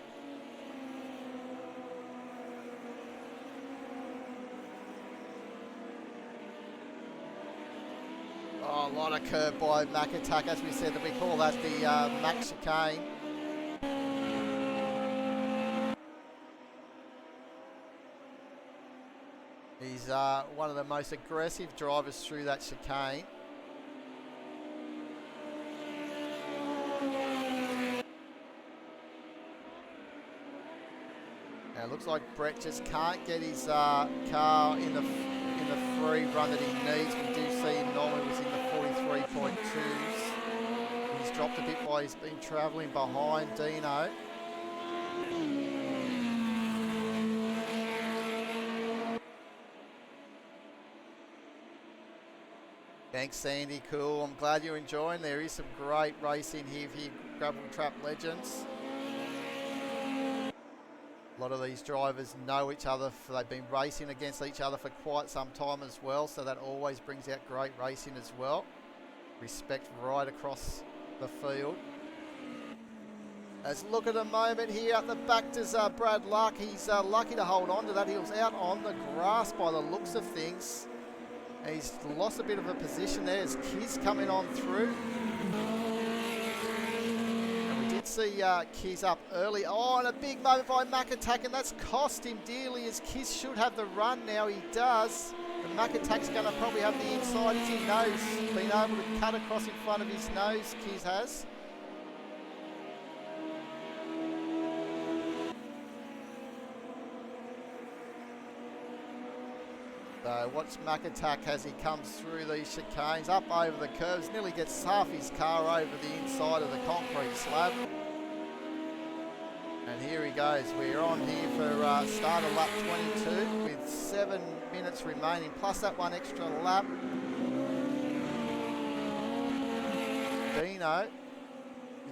Oh, a lot of curve by Mac Attack, as we said, that we call that the Mac chicane. He's one of the most aggressive drivers through that chicane. Now it looks like Brett just can't get his car in the free run that he needs. We do see him normally was in the 43.2s. He's dropped a bit while he's been travelling behind Dino. Thanks, Sandy. Cool. I'm glad you're enjoying. There is some great racing here for you gravel trap legends. A lot of these drivers know each other. They've been racing against each other for quite some time as well, so that always brings out great racing as well. Respect right across the field. Let's look at a moment here at the back. Does Brad Luck. He's lucky to hold on to that. He was out on the grass by the looks of things. He's lost a bit of a position there as Kiz coming on through. And we did see Kiz up early. Oh, and a big moment by Mac Attack, and that's cost him dearly as Kiz should have the run now. He does. And Mac Attack's going to probably have the inside as he knows. Been able to cut across in front of his nose, Kiz has. So watch Mac Attack as he comes through these chicanes, up over the curves, nearly gets half his car over the inside of the concrete slab. And here he goes. We're on here for start of lap 22 with 7 minutes remaining, plus that one extra lap. Dino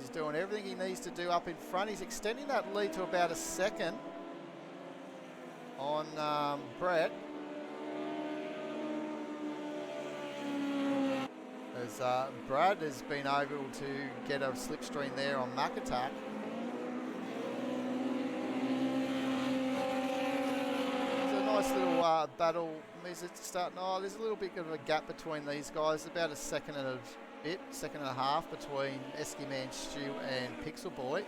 is doing everything he needs to do up in front. He's extending that lead to about a second on Brett. As Brad has been able to get a slipstream there on Mac Attack. It's a nice little battle. Is it starting? Oh, there's a little bit of a gap between these guys. About a second and a bit, second and a half between Esky Man Stu and Pixel Boy.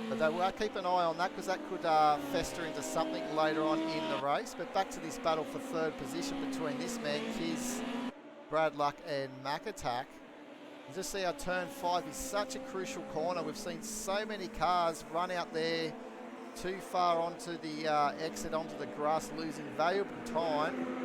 But they will keep an eye on that because that could fester into something later on in the race. But back to this battle for third position between this man, Kiz, Brad Luck and Mac Attack. You just see how turn 5 is such a crucial corner. We've seen so many cars run out there too far onto the exit onto the grass, losing valuable time.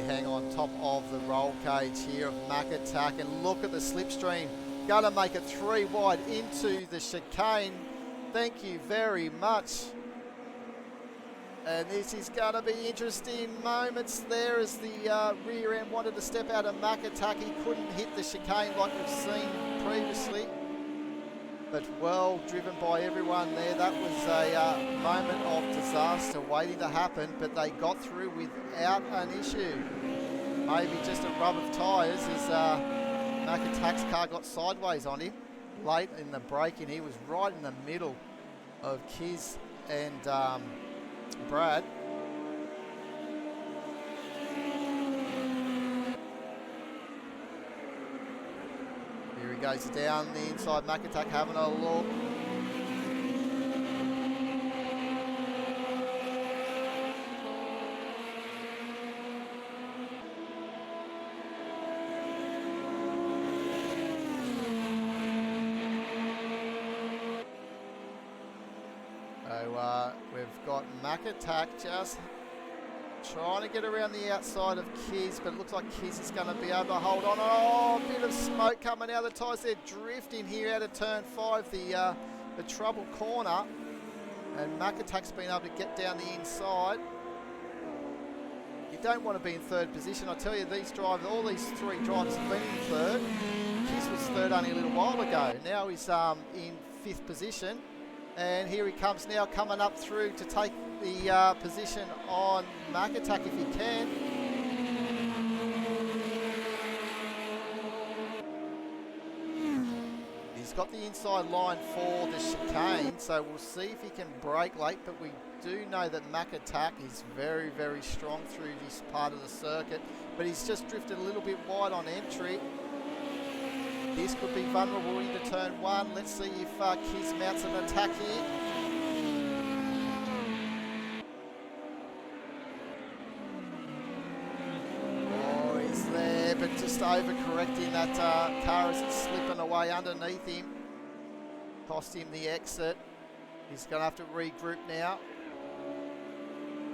Hang on top of the roll cage here of Mac Attack, and look at the slipstream. Gonna make it 3 wide into the chicane. Thank you very much. And this is gonna be interesting moments there as the rear end wanted to step out of Mac Attack. He couldn't hit the chicane like we've seen previously. But well driven by everyone there. That was a moment of disaster waiting to happen, but they got through without an issue. Maybe just a rub of tyres as Mac Attack's car got sideways on him late in the braking. He was right in the middle of Kiz and Brad. Here he goes down the inside. Mac Attack having a look. So we've got Mac Attack just trying to get around the outside of Kiz, but it looks like Kiz is going to be able to hold on. Oh, a bit of smoke coming out of the tyres. They're drifting here out of turn 5, the trouble corner. And Mac Attack's been able to get down the inside. You don't want to be in third position. I tell you, these drivers, all these 3 drivers have been in third. Kiz was third only a little while ago. Now he's in 5th position. And here he comes now, coming up through to take the position on Mac Attack if he can. He's got the inside line for the chicane, so we'll see if he can brake late, but we do know that Mac Attack is very, very strong through this part of the circuit, but he's just drifted a little bit wide on entry. This could be vulnerable into turn 1. Let's see if Kiz mounts an attack here. Oh, he's there, but just overcorrecting that car as it's slipping away underneath him. Cost him the exit. He's going to have to regroup now.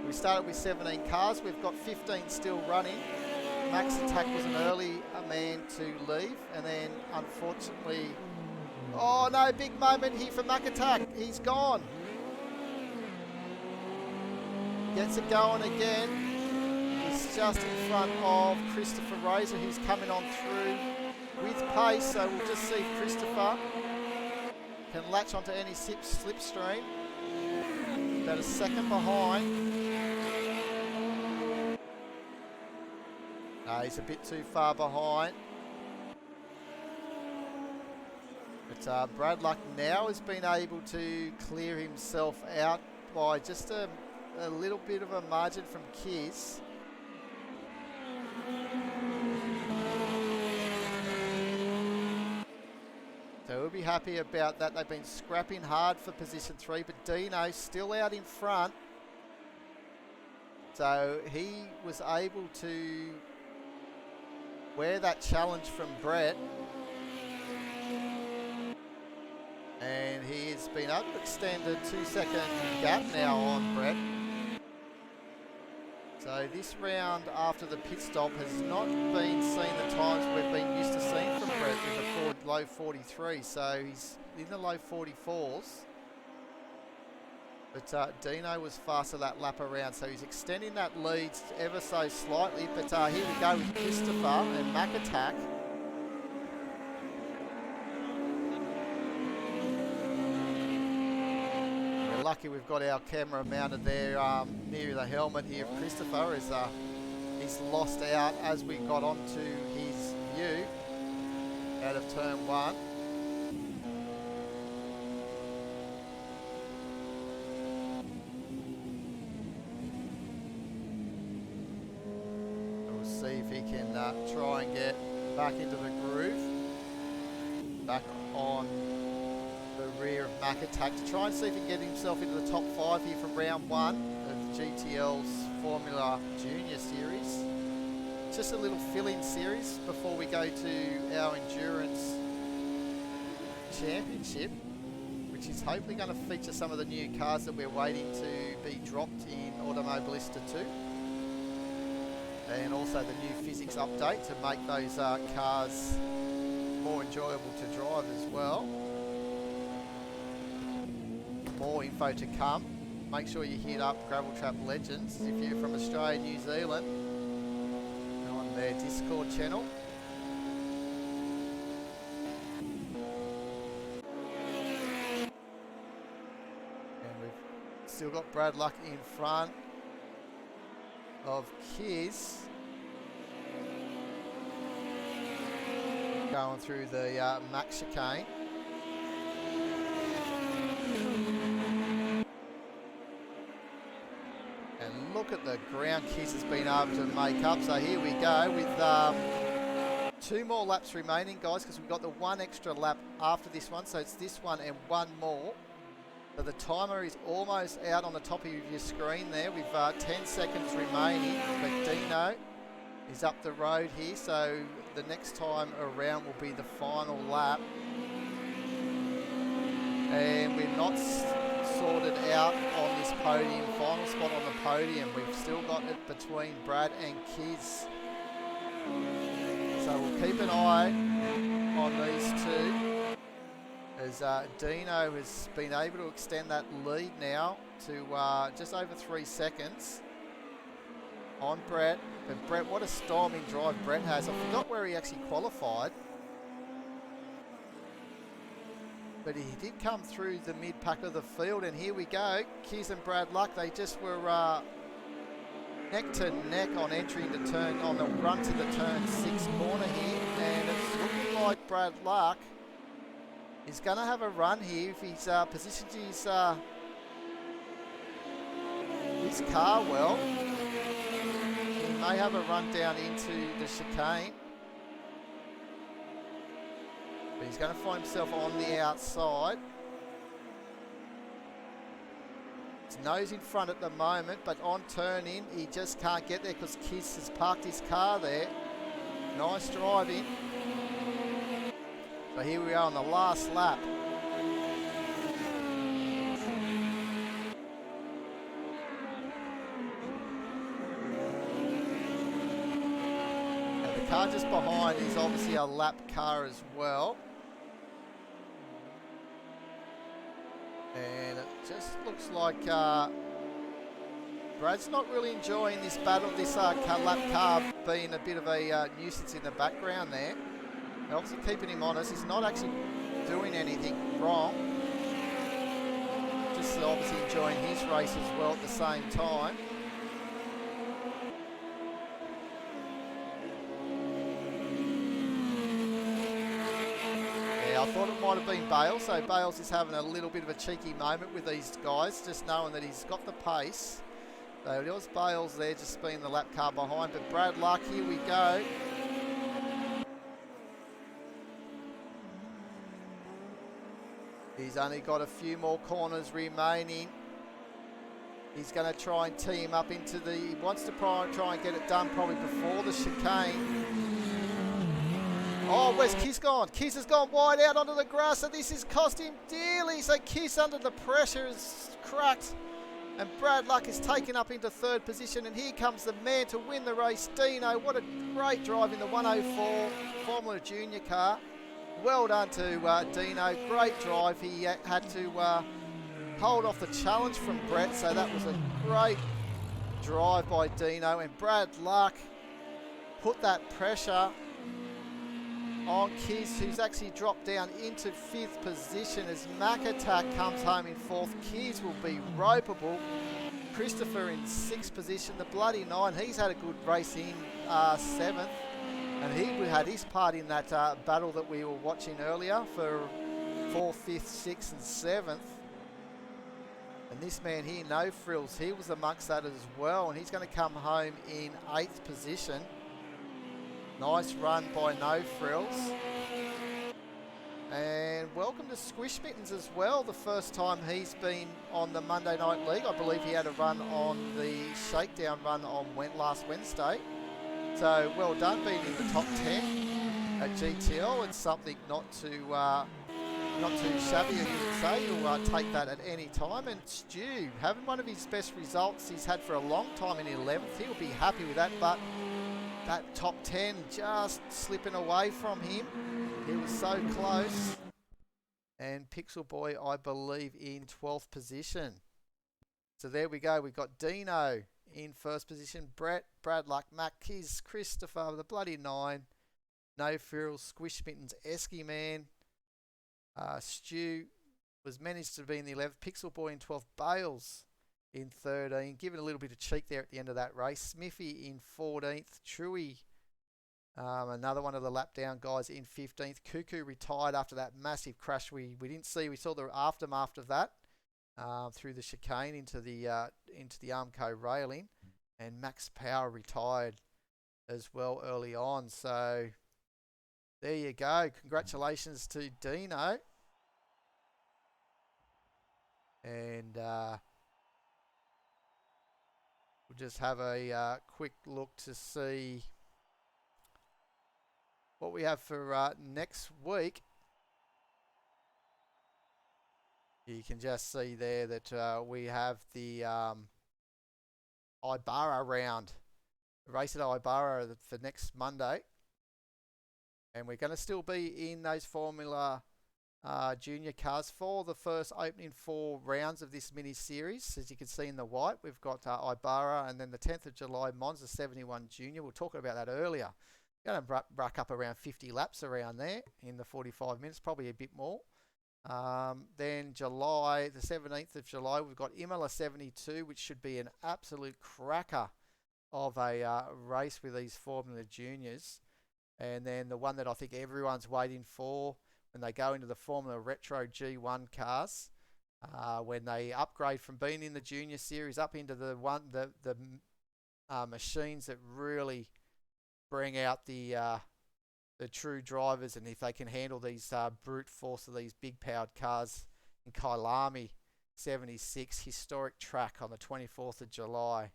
We started with 17 cars. We've got 15 still running. Max Attack was an early man to leave, and then unfortunately, oh no, big moment here for Mac Attack. He's gone. Gets it going again. He's just in front of Christopher Razor, who's coming on through with pace, so we'll just see if Christopher can latch onto any slipstream. About a second behind. No, he's a bit too far behind. But Brad Luck now has been able to clear himself out by just a little bit of a margin from Kiz. So we'll be happy about that. They've been scrapping hard for position 3, but Dino still out in front. So he was able to wear that challenge from Brett, and he's been able to extend a 2-second gap now on Brett. So this round after the pit stop has not been seen the times we've been used to seeing from Brett in the low 43, so he's in the low 44s. But Dino was faster that lap around, so he's extending that lead ever so slightly. But here we go with Christopher and Mac Attack. lucky we've got our camera mounted there near the helmet here of Christopher, as he's lost out as we got onto his view out of turn 1. We'll see if he can try and get back into the groove, back on the rear of Mac Attack, to try and see if he can get himself into the top 5 here from round 1 of the GTL's Formula Junior Series. Just a little fill-in series before we go to our Endurance Championship, which is hopefully going to feature some of the new cars that we're waiting to be dropped in Automobilista 2. And also the new physics update to make those cars more enjoyable to drive as well. More info to come. Make sure you hit up Gravel Trap Legends if you're from Australia, New Zealand, on their Discord channel. And we've still got Brad Luck in front of Kiz, going through the Max chicane. And look at the ground Kiz has been able to make up. So here we go with 2 more laps remaining, guys, because we've got the 1 extra lap after this one. So it's this one and 1 more. So the timer is almost out on the top of your screen there with 10 seconds remaining. But Dino is up the road here, so the next time around will be the final lap. And we're not sorted out on this podium, final spot on the podium. We've still got it between Brad and Kiz. So we'll keep an eye on these two, as Dino has been able to extend that lead now to just over 3 seconds on Brett. But Brett, what a storming drive Brett has. I forgot where he actually qualified, but he did come through the mid-pack of the field. And here we go, Kiz and Brad Luck, they just were neck to neck on entering the turn, on the run to the turn 6 corner here. And it's looking like Brad Luck is going to have a run here if he's positioned his car well. He may have a run down into the chicane, but he's going to find himself on the outside. His nose in front at the moment, but on turn in he just can't get there because Kiz has parked his car there. Nice driving. So here we are on the last lap. And the car just behind is obviously a lap car as well. And it just looks like Brad's not really enjoying this battle, this lap car being a bit of a nuisance in the background there. Obviously keeping him honest, he's not actually doing anything wrong. Just obviously enjoying his race as well at the same time. Yeah, I thought it might have been Bales, so Bales is having a little bit of a cheeky moment with these guys, just knowing that he's got the pace. So it was Bales there just being the lap car behind, but Brad Luck, here we go. He's only got a few more corners remaining. He's going to try and tee him up into the... He wants to try and get it done probably before the chicane. Oh, where's Kiz gone? Kiz has gone wide out onto the grass, and this has cost him dearly. So Kiz under the pressure is cracked. And Brad Luck is taken up into 3rd position. And here comes the man to win the race, Dino. What a great drive in the 104 Formula Junior car. Well done to Dino, great drive. He had to hold off the challenge from Brett, so that was a great drive by Dino. And Brad Luck put that pressure on Kiz, who's actually dropped down into 5th position as Mac Attack comes home in 4th. Kiz will be ropeable. Christopher in 6th position. The Bloody Nine, he's had a good race in 7th. And he had his part in that battle that we were watching earlier for 4th, 5th, 6th and 7th. And this man here, No Frills, he was amongst that as well. And he's going to come home in 8th position. Nice run by No Frills. And welcome to Squish Mittens as well. The first time he's been on the Monday Night League. I believe he had a run on the shakedown run on last Wednesday. So well done being in the top 10 at GTL. It's something not too shabby, as you would say. You'll take that at any time. And Stu, having one of his best results he's had for a long time in 11th. He'll be happy with that, but that top 10 just slipping away from him. He was so close. And Pixel Boy, I believe, in 12th position. So there we go. We've got Dino in 1st position. Brett, Bradluck, Mac, Kiz, Christopher, the Bloody Nine, No Frills, Squish Mittens, Esky Man. Stu was managed to be in the 11th. Pixel Boy in 12th. Bales in 13. Given a little bit of cheek there at the end of that race. Smithy in 14th. Truey, another one of the lap down guys, in 15th. Cuckoo retired after that massive crash we didn't see. We saw the aftermath of that through the chicane into the Armco railing. And Max Power retired as well early on. So there you go. Congratulations to Dino. And we'll just have a quick look to see what we have for next week. You can just see there that we have the Ibarra round. The race at Ibarra for next Monday. And we're going to still be in those Formula Junior cars for the first opening 4 rounds of this mini series. As you can see in the white, we've got Ibarra, and then the 10th of July, Monza 71 Junior. We'll talk about that earlier. Going to rack up around 50 laps around there in the 45 minutes, probably a bit more. Then July, the 17th of July, we've got Imola 72, which should be an absolute cracker of a race with these Formula Juniors. And then the one that I think everyone's waiting for when they go into the Formula Retro G1 cars, when they upgrade from being in the Junior Series up into the machines that really bring out the true drivers, and if they can handle these brute force of these big powered cars in Kailami 76 historic track on the 24th of July.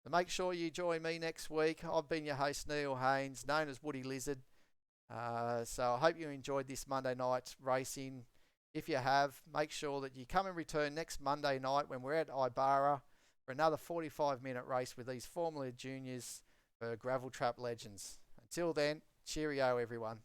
So make sure you join me next week. I've been your host, Neil Haines, known as Woody Lizard. So I hope you enjoyed this Monday night racing. If you have, make sure that you come and return next Monday night when we're at Ibarra for another 45-minute race with these Formula Juniors for Gravel Trap Legends. Until then, cheerio everyone.